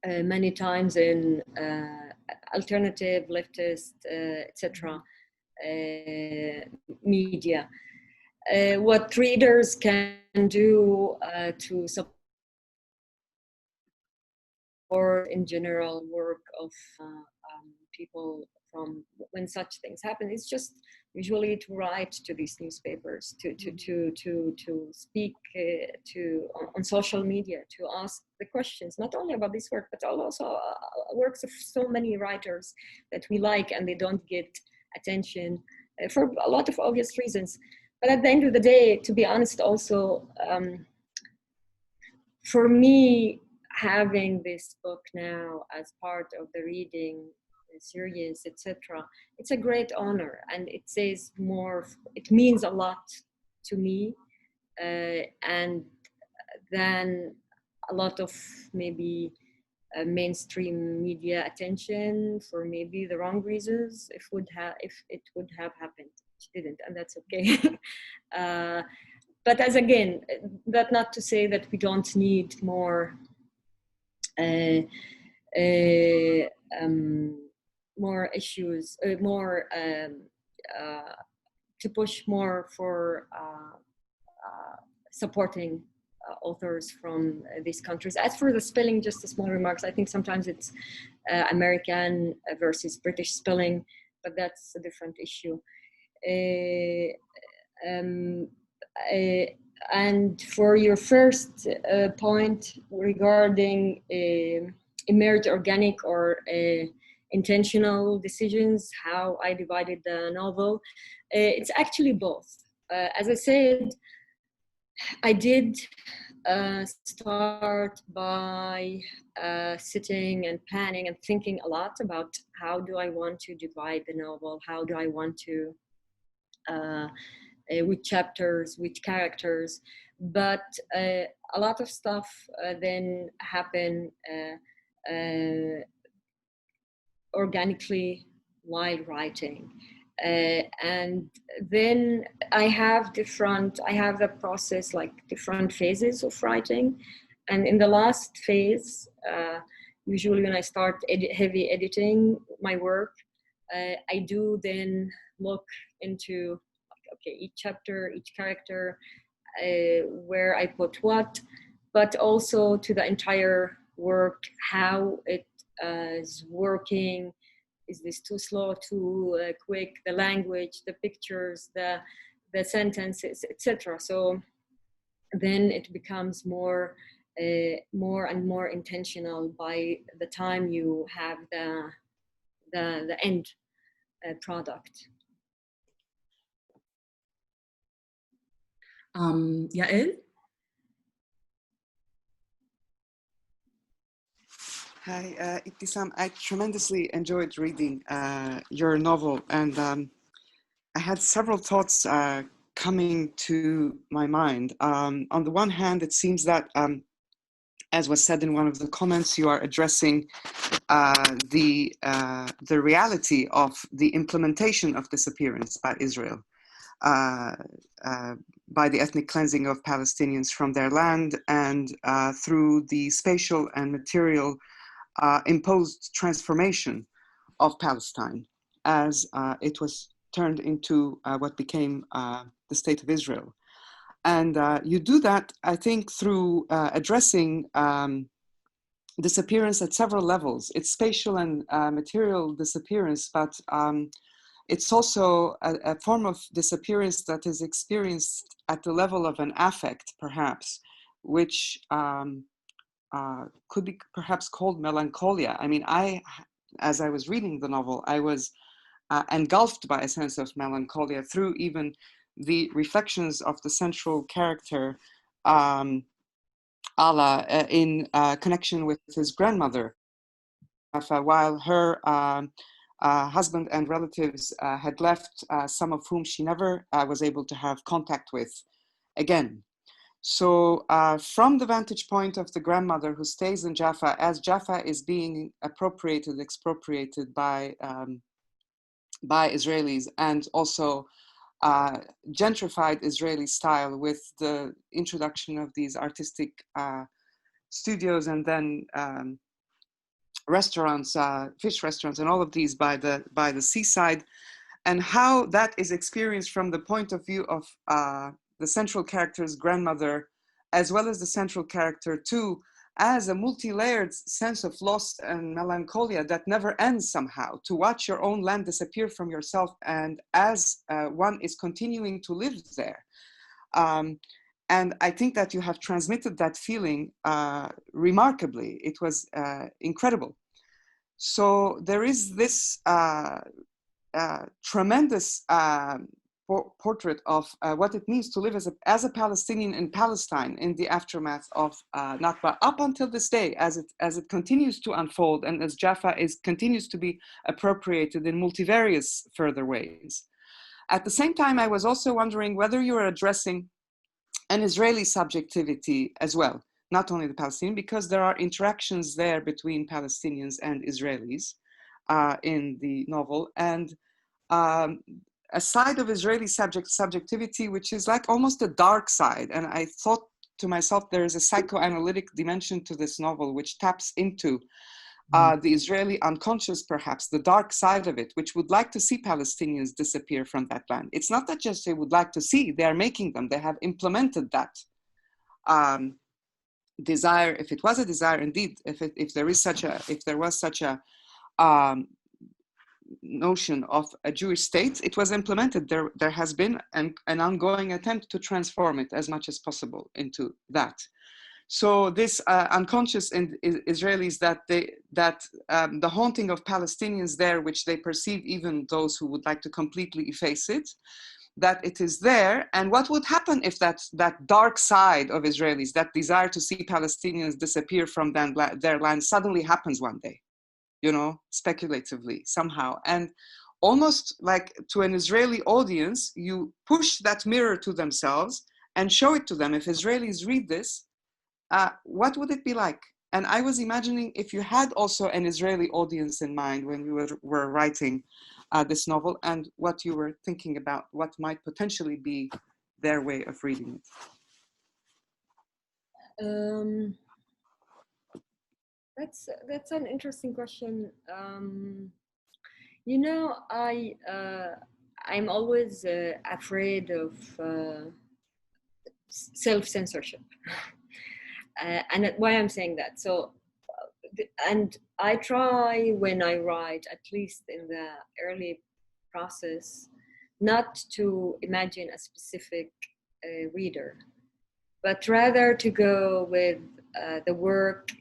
many times in alternative, leftist, etc. Media. What readers can do to support in general work of people from when such things happen is just usually to write to these newspapers, to speak on social media, to ask the questions, not only about this work, but also works of so many writers that we like and they don't get attention for a lot of obvious reasons. But at the end of the day, to be honest, also, for me, having this book now as part of the reading serious, etc. It's a great honor, and it says more. It means a lot to me, and then a lot of maybe mainstream media attention for maybe the wrong reasons. If it would have happened, it didn't, and that's okay. But as again, that not to say that we don't need more. More issues, to push more for supporting authors from these countries. As for the spelling, just a small remarks. I think sometimes it's American versus British spelling, but that's a different issue. And for your first point regarding emerged organic or intentional decisions, how I divided the novel, it's actually both. As I said, I did start by sitting and planning and thinking a lot about how do I want to divide the novel, how do I want to which chapters, which characters, but a lot of stuff then happen organically while writing. And then I have the process, like different phases of writing. And in the last phase, usually when I start heavy editing my work, I do then look into, okay, each chapter, each character, where I put what, but also to the entire work, how it is working. Is this too slow, too quick? The language, the pictures, the sentences, etc. So then it becomes more and more intentional by the time you have the end product. Yael? Hi, Ibtisam. I tremendously enjoyed reading your novel, and I had several thoughts coming to my mind. On the one hand, it seems that, as was said in one of the comments, you are addressing the reality of the implementation of disappearance by Israel, by the ethnic cleansing of Palestinians from their land, and through the spatial and material imposed transformation of Palestine as it was turned into what became the State of Israel. And you do that, I think, through addressing disappearance at several levels. It's spatial and material disappearance, but it's also a form of disappearance that is experienced at the level of an affect, perhaps, which could be perhaps called melancholia. I mean, as I was reading the novel, I was engulfed by a sense of melancholia through even the reflections of the central character, Allah, in connection with his grandmother, while her husband and relatives had left, some of whom she never was able to have contact with again. So from the vantage point of the grandmother who stays in Jaffa, as Jaffa is being expropriated by Israelis, and also gentrified Israeli style with the introduction of these artistic studios, and then restaurants, fish restaurants, and all of these by the seaside, and how that is experienced from the point of view of the central character's grandmother, as well as the central character too, as a multi-layered sense of loss and melancholia that never ends somehow, to watch your own land disappear from yourself, and as one is continuing to live there. And I think that you have transmitted that feeling remarkably. It was incredible. So there is this tremendous portrait of what it means to live as a Palestinian in Palestine in the aftermath of Nakba up until this day, as it continues to unfold and as Jaffa continues to be appropriated in multivarious further ways. At the same time, I was also wondering whether you are addressing an Israeli subjectivity as well, not only the Palestinian, because there are interactions there between Palestinians and Israelis in the novel, and a side of Israeli subjectivity, which is like almost a dark side. And I thought to myself, there is a psychoanalytic dimension to this novel, which taps into the Israeli unconscious, perhaps, the dark side of it, which would like to see Palestinians disappear from that land. It's not that just they would like to see, they are making them, they have implemented that desire, if it was a desire indeed, if there was such a notion of a Jewish state, it was implemented. There has been an ongoing attempt to transform it as much as possible into that. So this unconscious in Israelis that the haunting of Palestinians there, which they perceive, even those who would like to completely efface it, that it is there. And what would happen if that dark side of Israelis, that desire to see Palestinians disappear from their land, suddenly happens one day, you know, speculatively somehow. And almost like to an Israeli audience, you push that mirror to themselves and show it to them. If Israelis read this, what would it be like? And I was imagining if you had also an Israeli audience in mind when you were writing this novel, and what you were thinking about, what might potentially be their way of reading it. That's an interesting question. You know, I'm always afraid of self-censorship. And why I'm saying that. So, and I try when I write, at least in the early process, not to imagine a specific reader, but rather to go with the work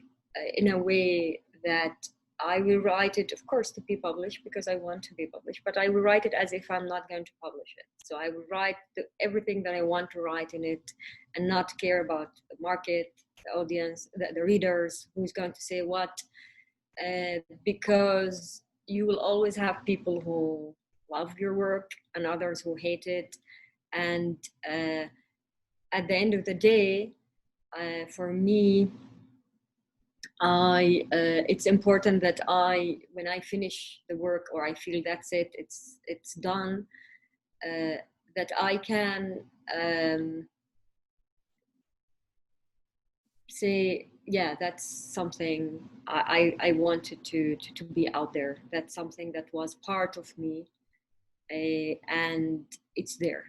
in a way that I will write it, of course, to be published because I want to be published, but I will write it as if I'm not going to publish it. So I will write everything that I want to write in it and not care about the market, the audience, the readers, who's going to say what, because you will always have people who love your work and others who hate it. And at the end of the day, for me, it's important that when I finish the work or I feel that's it, it's done, that I can say, yeah, that's something I wanted to be out there. That's something that was part of me, and it's there.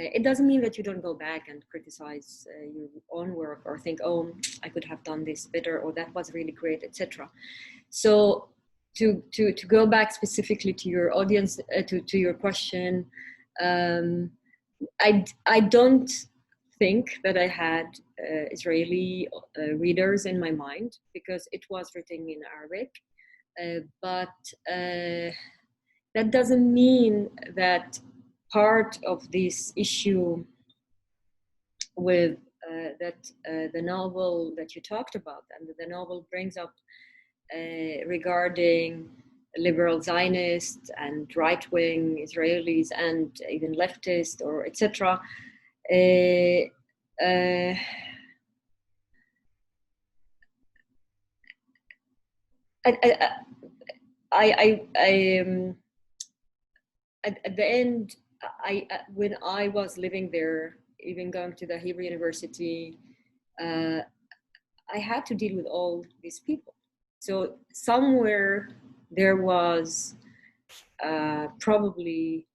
It doesn't mean that you don't go back and criticize your own work or think, oh, I could have done this better, or that was really great, etc. So to go back specifically to your audience, to your question, I don't think that I had Israeli readers in my mind because it was written in Arabic, but that doesn't mean that part of this issue with the novel that you talked about, and the novel brings up regarding liberal Zionists and right-wing Israelis and even leftists or etc. At the end, when I was living there, even going to the Hebrew University, I had to deal with all these people. So somewhere there was probably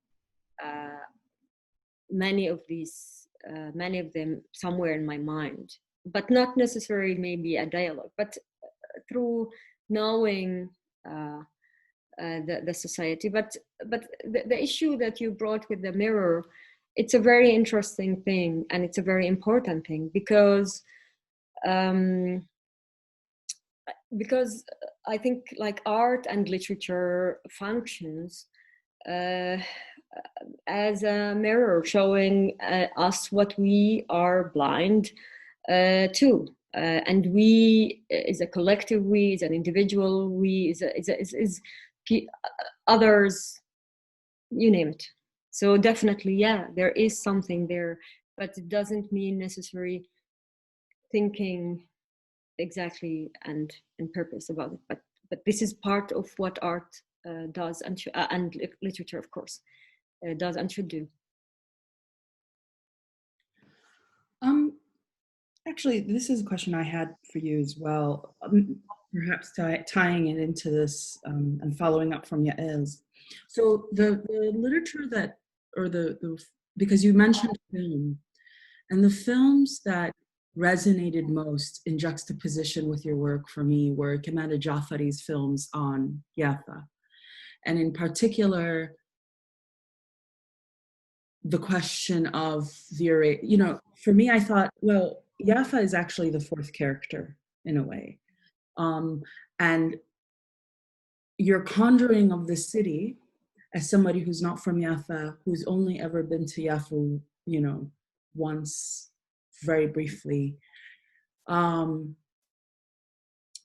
many of them somewhere in my mind, but not necessarily maybe a dialogue, but through knowing the society. But the issue that you brought with the mirror, it's a very interesting thing, and it's a very important thing because I think like art and literature functions as a mirror showing us what we are blind to. And we, is a collective we, is an individual we, is others, you name it. So definitely, yeah, there is something there, but it doesn't mean necessary thinking exactly and purpose about it. But this is part of what art does, and literature, of course, does and should do. Actually, this is a question I had for you as well, perhaps tying it into this and following up from Yael's. So the literature that, or because you mentioned film, and the films that resonated most in juxtaposition with your work for me were Kamada Jafari's films on Yafa. And in particular, the question of the, you know, for me, I thought, well, Yafa is actually the fourth character in a way. And your conjuring of the city as somebody who's not from Yafa, who's only ever been to Yafa, you know, once, very briefly.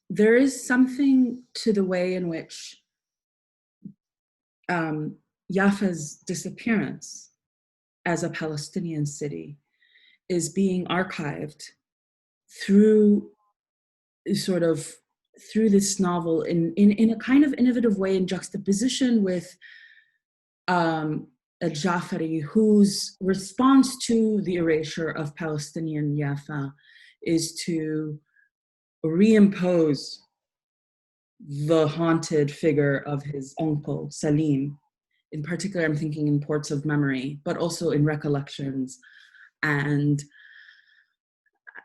There is something to the way in which Yafa's disappearance as a Palestinian city is being archived through through this novel in a kind of innovative way, in juxtaposition with al-Jafari, whose response to the erasure of Palestinian Yafa is to reimpose the haunted figure of his uncle, Salim. In particular, I'm thinking in Ports of Memory, but also in Recollections. And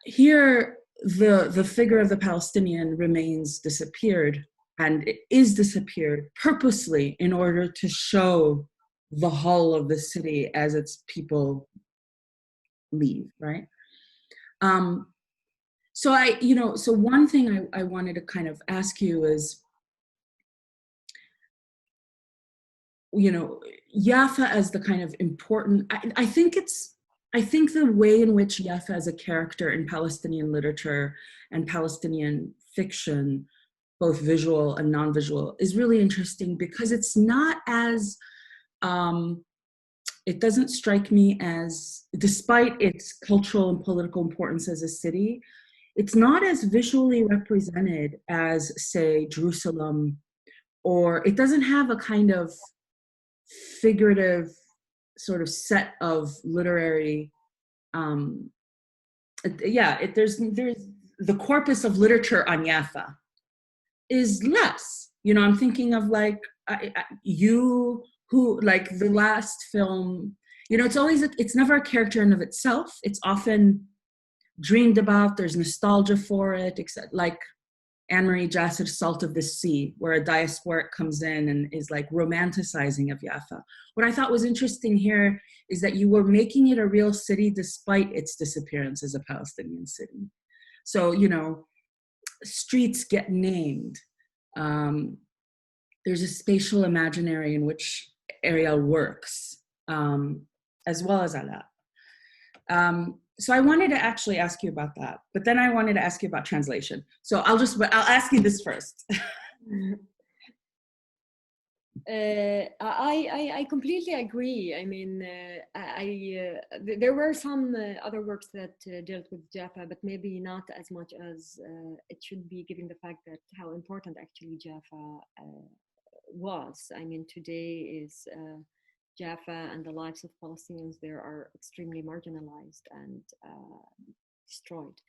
here, the figure of the Palestinian remains disappeared, and it is disappeared purposely in order to show the hull of the city as its people leave, right? So one thing I wanted to kind of ask you is, you know, Yafa as the kind of important, I think the way in which Yafa as a character in Palestinian literature and Palestinian fiction, both visual and non-visual, is really interesting because it's not as, it doesn't strike me as, despite its cultural and political importance as a city, it's not as visually represented as, say, Jerusalem, or it doesn't have a kind of figurative sort of set of literary, there's the corpus of literature on Yafa is less. You know, I'm thinking of like like the last film, you know, it's never a character in of itself. It's often dreamed about, there's nostalgia for it, except like Anne-Marie Jasser's Salt of the Sea, where a diasporic comes in and is like romanticizing of Yafa. What I thought was interesting here is that you were making it a real city despite its disappearance as a Palestinian city. So, you know, streets get named. There's a spatial imaginary in which Ariel works, as well as Ala. So I wanted to actually ask you about that, but then I wanted to ask you about translation. So I'll ask you this first. I completely agree. I mean, there were some other works that dealt with Jaffa, but maybe not as much as it should be, given the fact that how important actually Jaffa was. I mean, today is Jaffa and the lives of Palestinians there are extremely marginalized and destroyed.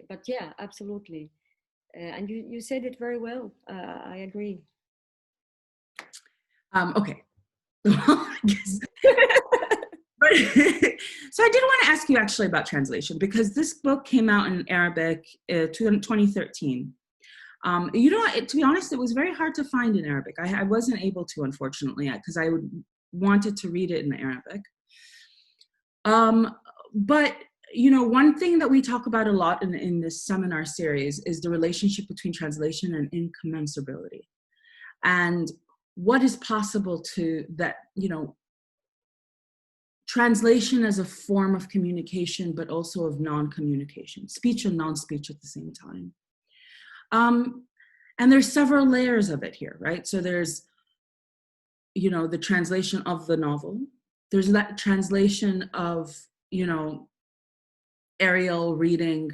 But yeah, absolutely. And you said it very well. I agree. Okay. So I did want to ask you actually about translation, because this book came out in Arabic 2013. You know, to be honest, it was very hard to find in Arabic. I wasn't able to, unfortunately, because I wanted to read it in Arabic. But, you know, one thing that we talk about a lot in this seminar series is the relationship between translation and incommensurability. And what is possible to that, you know, translation as a form of communication, but also of non-communication, speech and non-speech at the same time. And there's several layers of it here, right? So there's, you know, the translation of the novel. There's that translation of, you know, Ariel reading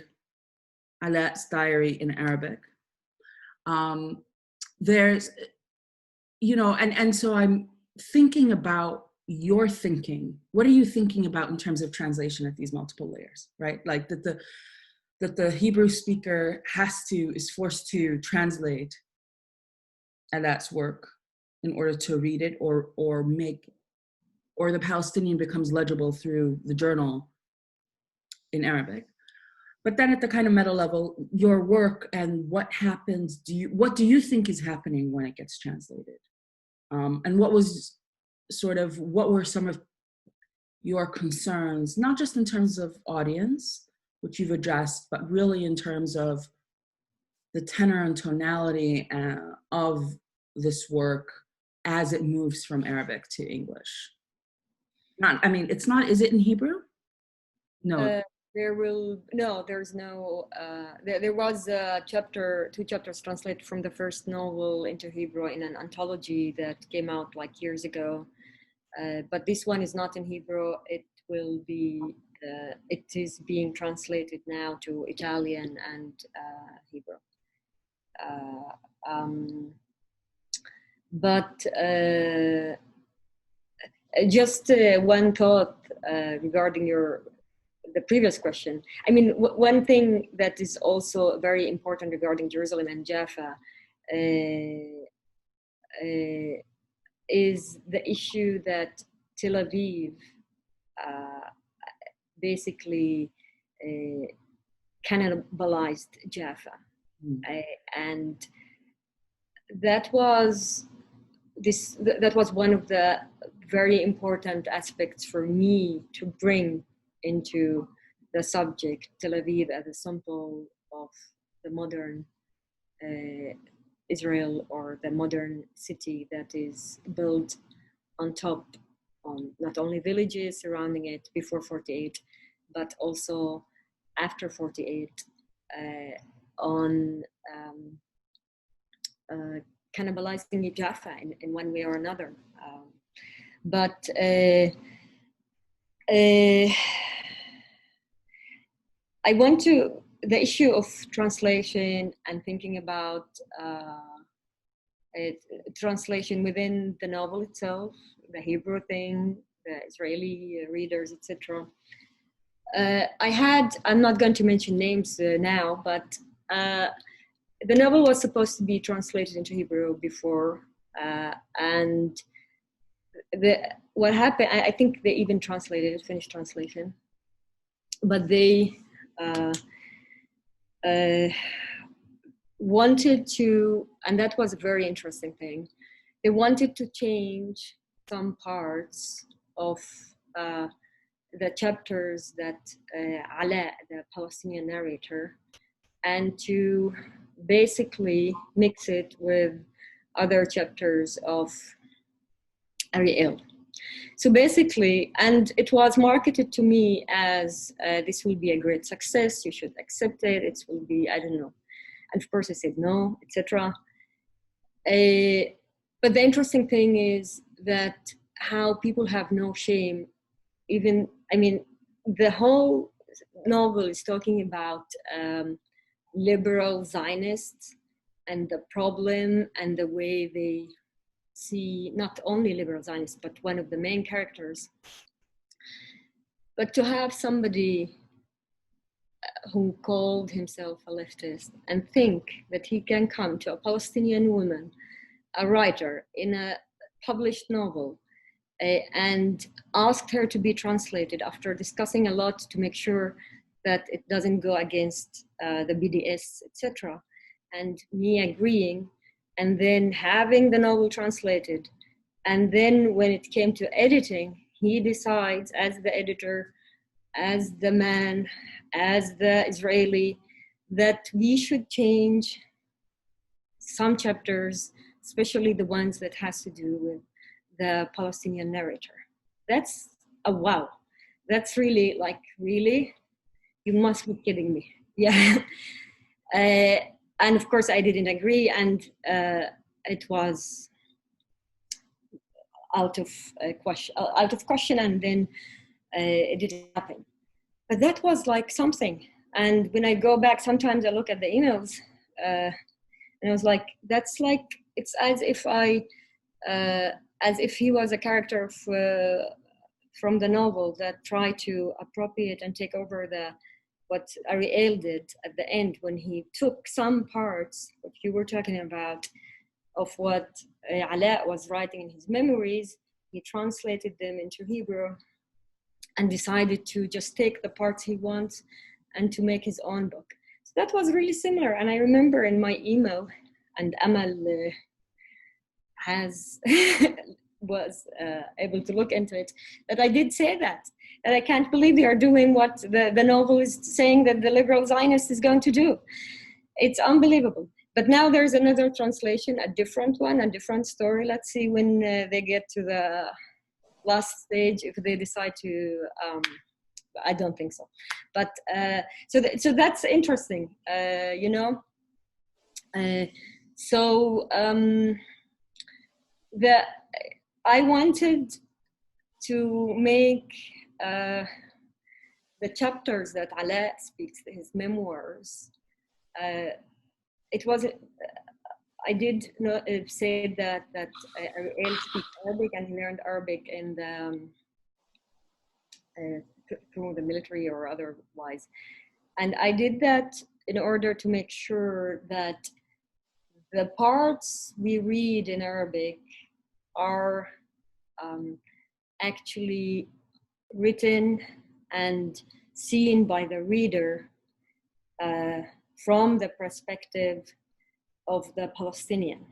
Alat's diary in Arabic. There's, you know, and so I'm thinking about your thinking. What are you thinking about in terms of translation at these multiple layers, right? Like that the Hebrew speaker is forced to translate Alat's work in order to read it, or the Palestinian becomes legible through the journal in Arabic. But then at the kind of meta level, your work and what happens, what do you think is happening when it gets translated? And what were some of your concerns, not just in terms of audience, which you've addressed, but really in terms of the tenor and tonality of this work as it moves from Arabic to English? Is it in Hebrew? No. There was two chapters translated from the first novel into Hebrew in an anthology that came out like years ago. But this one is not in Hebrew. It is being translated now to Italian and Hebrew. Just one thought regarding the previous question. I mean, one thing that is also very important regarding Jerusalem and Jaffa is the issue that Tel Aviv basically cannibalized Jaffa. And that was one of the very important aspects for me to bring into the subject, Tel Aviv as a sample of the modern Israel, or the modern city that is built on top, on not only villages surrounding it before 48, but also after 48, on cannibalizing Jaffa in one way or another. I want to, the issue of translation and thinking about translation within the novel itself, the Hebrew thing, the Israeli readers, etc. I'm not going to mention names now, but the novel was supposed to be translated into Hebrew before, and what happened, I think they even translated it, finished translation, but they wanted to, and that was a very interesting thing, they wanted to change some parts of the chapters that Ala, the Palestinian narrator, and to basically mix it with other chapters of Ariel. So basically, and it was marketed to me as this will be a great success, you should accept it, it will be, I don't know. And of course I said no, etc. But the interesting thing is that how people have no shame, even, I mean, the whole novel is talking about liberal Zionists and the problem and the way they see not only liberal Zionists, but one of the main characters. But to have somebody who called himself a leftist and think that he can come to a Palestinian woman, a writer, in a published novel, and asked her to be translated after discussing a lot to make sure that it doesn't go against the BDS, etc. And me agreeing, and then having the novel translated. And then when it came to editing, he decides as the editor, as the man, as the Israeli, that we should change some chapters, especially the ones that has to do with the Palestinian narrator. That's a wow. That's really like, really? You must be kidding me. Yeah. And of course I didn't agree, and it was out of question, and then it didn't happen. But that was like something. And when I go back, sometimes I look at the emails, and I was like, that's like, it's as if he was a character from the novel that tried to appropriate and take over what Ariel did at the end, when he took some parts, what you were talking about, of what Ala was writing in his memories. He translated them into Hebrew and decided to just take the parts he wants and to make his own book. So that was really similar. And I remember in my email, and Amal was able to look into it, that I did say that I can't believe they are doing what the novel is saying that the liberal Zionist is going to do. It's unbelievable. But now there's another translation, a different one, a different story. Let's see when they get to the last stage, if they decide to, I don't think so. But so that's interesting, you know. I wanted to make the chapters that Ala speaks, his memoirs. It wasn't. I did not say that Ariel speaks Arabic, and he learned Arabic in through the military or otherwise, and I did that in order to make sure that the parts we read in Arabic are actually written and seen by the reader from the perspective of the Palestinian.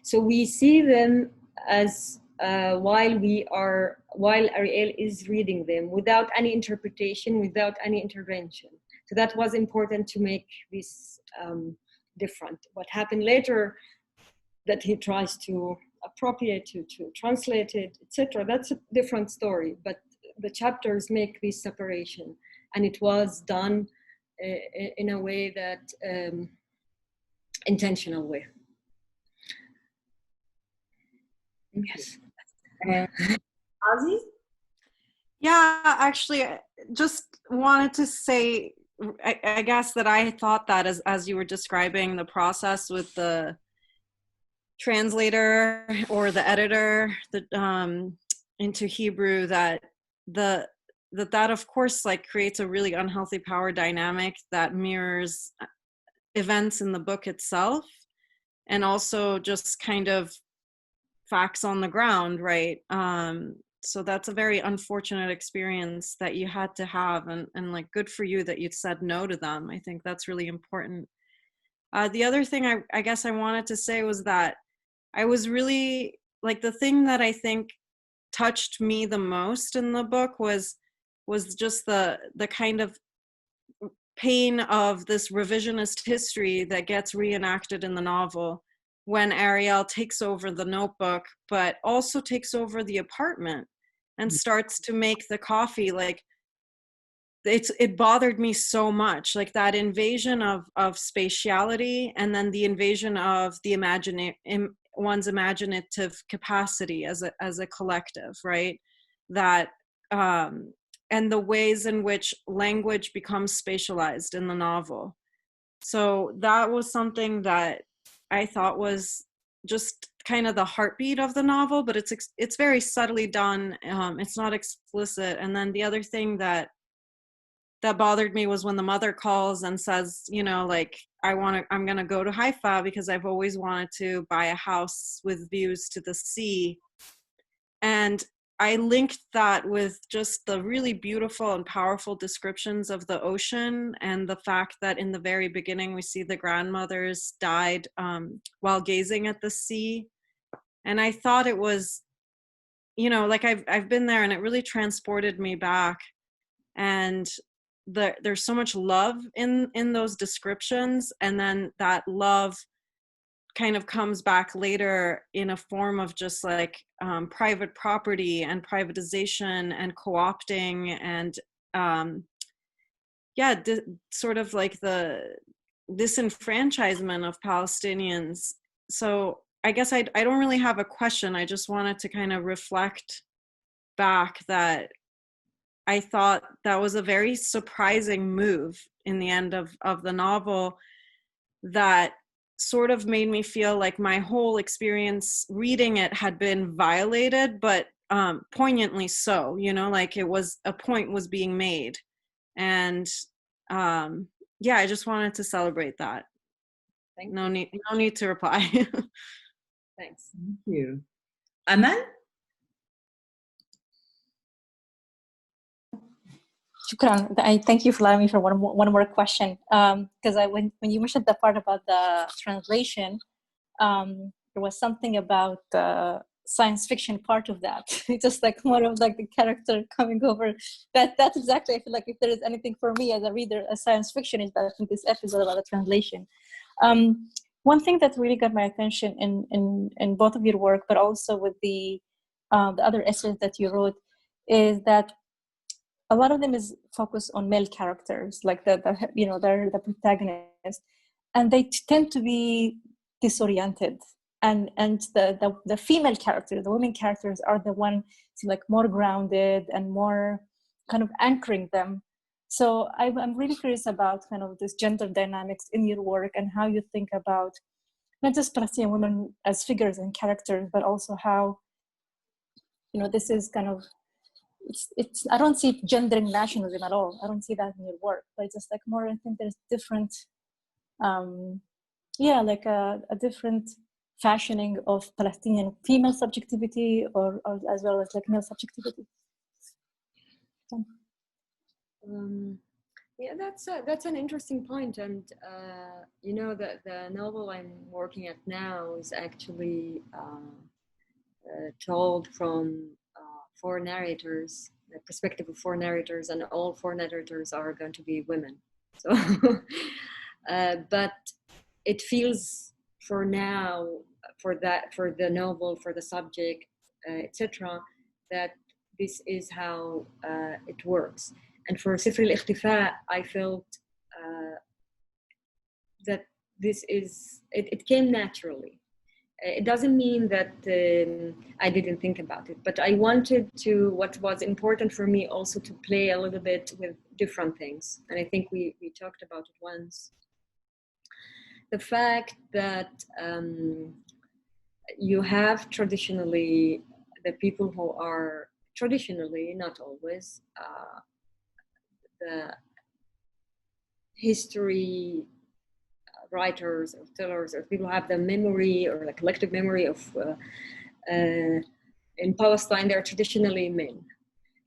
So we see them as while Ariel is reading them, without any interpretation, without any intervention. So that was important to make this different. What happened later, that he tries to appropriate, to translate it, etc., that's a different story. But the chapters make this separation, and it was done in a way that intentional way. Yes. Ozzy? Yeah, actually, I just wanted to say, I guess that I thought that as you were describing the process with the translator or the editor into Hebrew, that of course like creates a really unhealthy power dynamic that mirrors events in the book itself, and also just kind of facts on the ground, right? So that's a very unfortunate experience that you had to have, and like, good for you that you said no to them. I think that's really important. The other thing I guess I wanted to say was that I was really, like, the thing that I think touched me the most in the book was just the kind of pain of this revisionist history that gets reenacted in the novel when Ariel takes over the notebook, but also takes over the apartment and starts to make the coffee. Like, it bothered me so much, like that invasion of spatiality, and then the invasion of the one's imaginative capacity as a collective, right? That and the ways in which language becomes spatialized in the novel. So that was something that I thought was just kind of the heartbeat of the novel, but it's very subtly done. It's not explicit. And then the other thing that bothered me was when the mother calls and says, you know, like, I'm going to go to Haifa because I've always wanted to buy a house with views to the sea. And I linked that with just the really beautiful and powerful descriptions of the ocean, and the fact that in the very beginning we see the grandmothers died while gazing at the sea. And I thought it was, you know, like, I've been there, and it really transported me back. And there's so much love in those descriptions, and then that love kind of comes back later in a form of just like private property and privatization and co-opting and sort of like the disenfranchisement of Palestinians. So I guess I don't really have a question. I just wanted to kind of reflect back that I thought that was a very surprising move in the end of the novel that sort of made me feel like my whole experience reading it had been violated, but poignantly so, you know, like it was, a point was being made. And I just wanted to celebrate that. No need to reply. Thanks. Thank you. Amal? Shukran. I thank you for allowing me for one more question. Because when you mentioned the part about the translation, there was something about the science fiction part of that. It's just like more of like the character coming over. That's exactly, I feel like if there is anything for me as a reader, as science fiction, is that I think this episode about the translation. One thing that really got my attention in both of your work, but also with the other essays that you wrote, is that a lot of them is focused on male characters, like they're the protagonists, and they tend to be disoriented. And the female characters, the women characters, are the one like more grounded and more kind of anchoring them. So I'm really curious about kind of this gender dynamics in your work and how you think about not just Palestinian women as figures and characters, but also how, you know, this is kind of, it's I don't see gendering nationalism at all. I don't see that in your work, but it's just like more, I think there's different, like a different fashioning of Palestinian female subjectivity or as well as like male subjectivity. Yeah, that's an interesting point, and you know, the novel I'm working at now is actually told from four narrators, the perspective of four narrators, and all four narrators are going to be women. So, but it feels for now, for the novel, for the subject, etc., that this is how it works. And for Sifr al-Ikhtifa, I felt that this is, it came naturally. It doesn't mean that I didn't think about it, but I wanted to, what was important for me also to play a little bit with different things. And I think we talked about it once. The fact that you have traditionally the people who are traditionally, not always, the history writers or tellers or people who have the memory or the collective memory of in Palestine, they're traditionally men.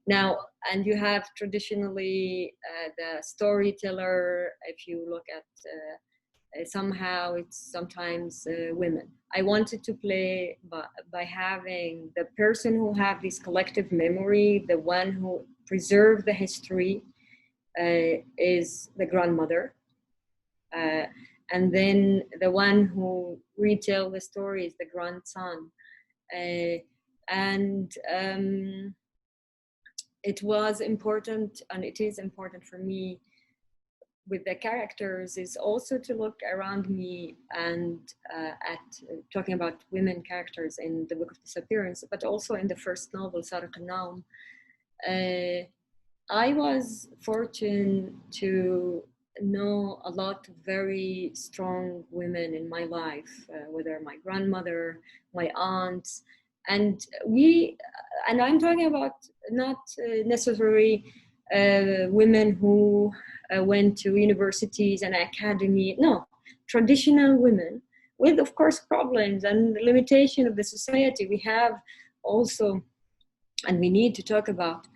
Now, and you have traditionally the storyteller, if you look at somehow it's sometimes women. I wanted to play by having the person who have this collective memory, the one who preserved the history is the grandmother. And then the one who retell the story is the grandson. It was important, and it is important for me with the characters, is also to look around me and at talking about women characters in the Book of Disappearance, but also in the first novel, Sarq al-Nawm. I was fortunate to know a lot of very strong women in my life, whether my grandmother, my aunts, and I'm talking about not necessarily women who went to universities and academy, no, traditional women with, of course, problems and limitation of the society. We have also, and we need to talk about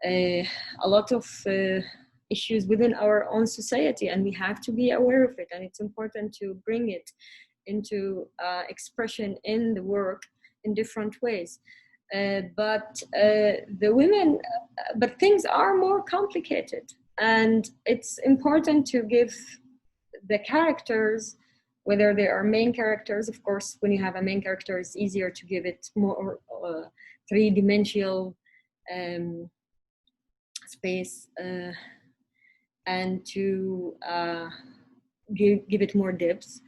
a lot of issues within our own society, and we have to be aware of it, and it's important to bring it into expression in the work in different ways. But the women, but things are more complicated, and it's important to give the characters whether there are main characters. Of course, when you have a main character, it's easier to give it more three-dimensional space and to give it more depth.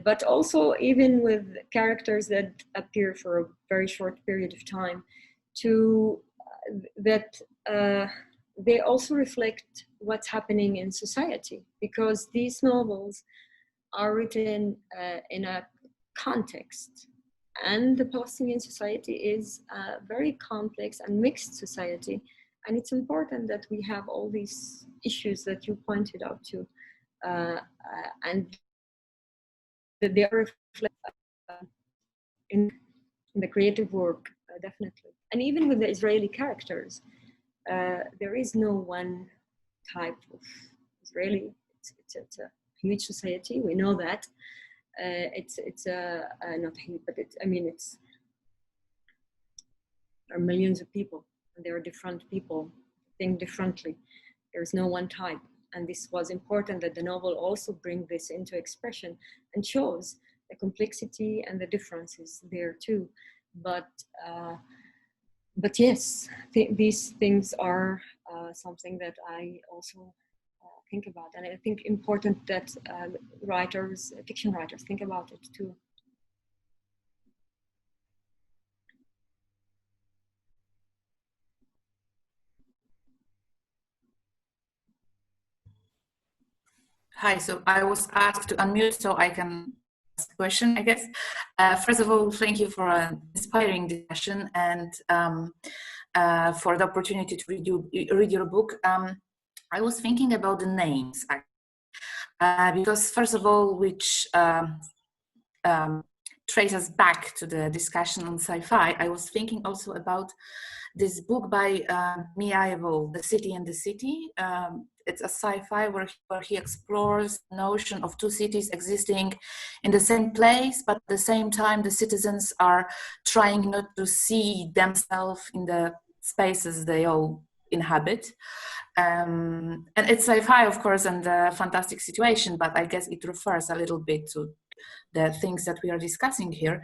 But also, even with characters that appear for a very short period of time, they also reflect what's happening in society, because these novels are written in a context, and the Palestinian society is a very complex and mixed society, and it's important that we have all these issues that you pointed out to, and that they are reflected in the creative work, definitely. And even with the Israeli characters, there is no one type of Israeli. It's a huge society. We know that. It's not huge, but there are millions of people, and there are different people think differently. There's no one type, and this was important that the novel also bring this into expression and shows the complexity and the differences there too. But yes, these things are something that I also think about, and I think important that fiction writers think about it too. Hi, so I was asked to unmute so I can ask a question, I guess. First of all, thank you for an inspiring discussion and for the opportunity to read your book. I was thinking about the names, because first of all, which trace us back to the discussion on sci-fi, I was thinking also about this book by Miyavel, The City and the City. It's a sci-fi where he explores the notion of two cities existing in the same place, but at the same time the citizens are trying not to see themselves in the spaces they all inhabit. And it's sci-fi, of course, and a fantastic situation, but I guess it refers a little bit to the things that we are discussing here.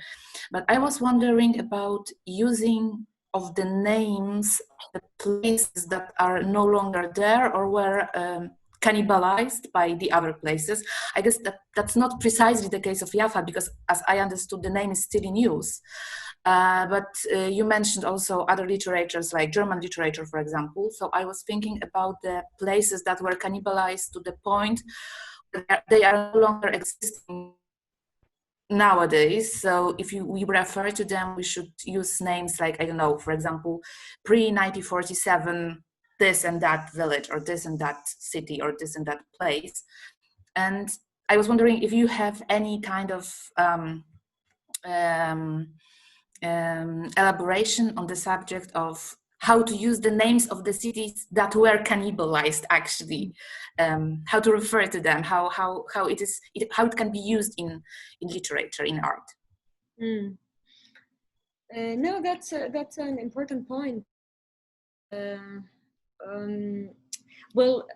But I was wondering about using of the names of the places that are no longer there or were cannibalized by the other places. I guess that's not precisely the case of Jaffa, because as I understood, the name is still in use. But you mentioned also other literatures like German literature, for example. So I was thinking about the places that were cannibalized to the point that they are no longer existing nowadays. So if we refer to them, we should use names like, I don't know, for example, pre-1947, this and that village, or this and that city, or this and that place. And I was wondering if you have any kind of elaboration on the subject of how to use the names of the cities that were cannibalized, actually, how to refer to them, how it can be used in literature, in art. No, that's an important point. Well,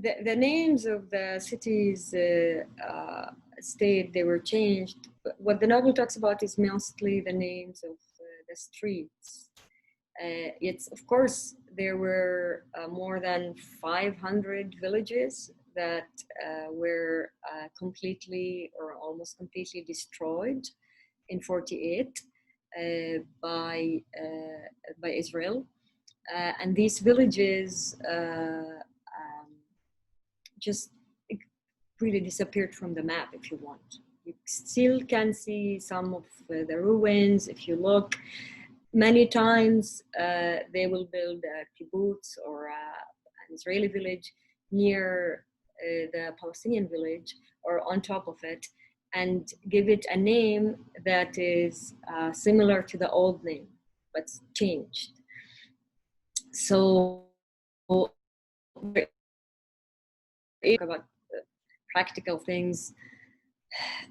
the names of the cities they were changed. What the novel talks about is mostly the names of the streets. It's, of course, there were more than 500 villages that were completely or almost completely destroyed in 48 by Israel. And these villages just really disappeared from the map, if you want. You still can see some of the ruins if you look. Many times they will build a kibbutz or an Israeli village near the Palestinian village or on top of it, and give it a name that is similar to the old name, but changed. So about practical things,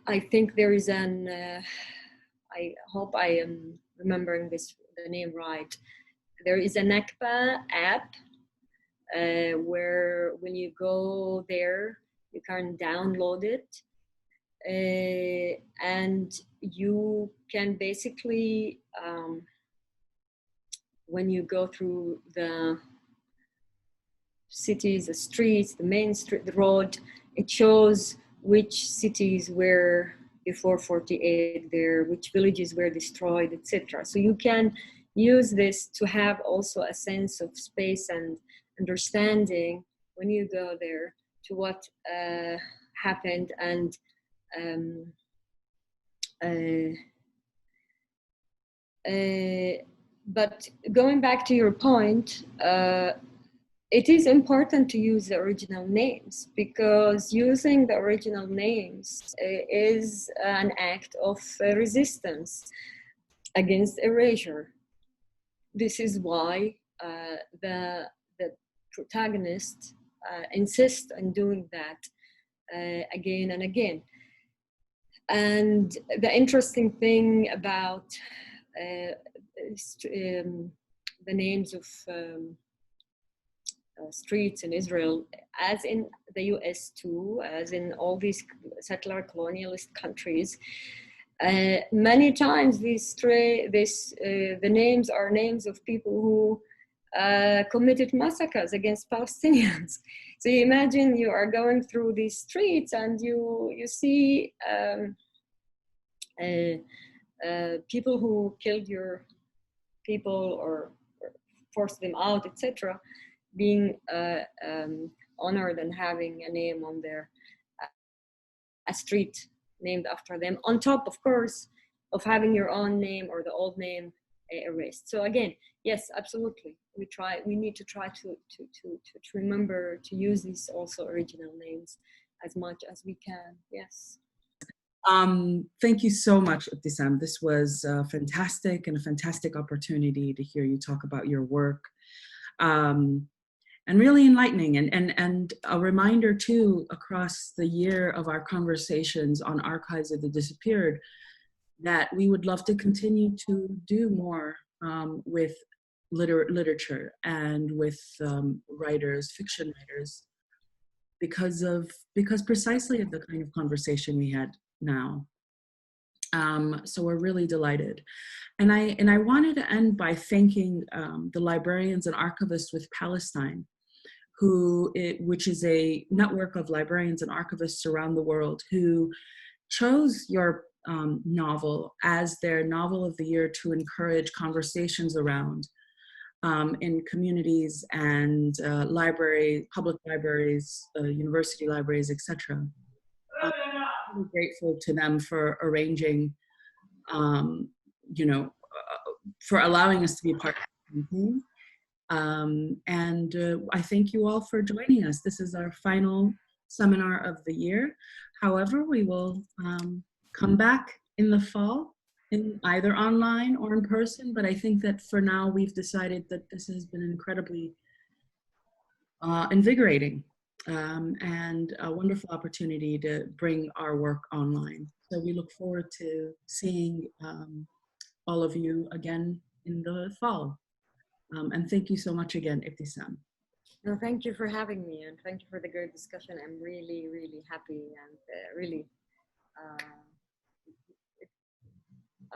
I think there is I hope I am remembering the name right. There is a Nakba app where when you go there, you can download it, and you can basically, when you go through the cities, the streets, the main street, the road, it shows which cities were before 48 there, which villages were destroyed, etc. So you can use this to have also a sense of space and understanding when you go there to what happened. And but going back to your point, it is important to use the original names, because using the original names is an act of resistance against erasure. This is why the protagonist insists on doing that again and again. And the interesting thing about the names of streets in Israel, as in the US too, as in all these settler colonialist countries, many times the names are names of people who committed massacres against Palestinians. So you imagine you are going through these streets and you see people who killed your people or forced them out, etc., being honored and having a name on there, a street named after them, on top, of course, of having your own name or the old name erased. So again, yes, absolutely. We need to try to remember to use these also original names as much as we can. Yes. Thank you so much, Ibtisam. This was fantastic and a fantastic opportunity to hear you talk about your work. And really enlightening, and a reminder too, across the year of our conversations on Archives of the Disappeared, that we would love to continue to do more with literature and with writers, fiction writers, because precisely of the kind of conversation we had now. So we're really delighted. And I wanted to end by thanking the librarians and archivists with Palestine, which is a network of librarians and archivists around the world who chose your novel as their novel of the year to encourage conversations around in communities and public libraries, university libraries, etc. I'm grateful to them for arranging, for allowing us to be part of the campaign. And I thank you all for joining us. This is our final seminar of the year. However, we will come back in the fall, in either online or in person, but I think that for now we've decided that this has been incredibly invigorating and a wonderful opportunity to bring our work online. So we look forward to seeing all of you again in the fall. And thank you so much again, Ibtisam. No, thank you for having me, and thank you for the great discussion. I'm really, really happy, and really,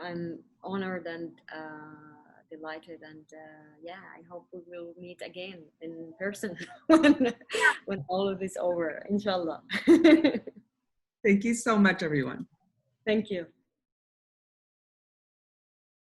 I'm honored and delighted, and yeah, I hope we will meet again in person when all of this is over, inshallah. Thank you so much, everyone. Thank you.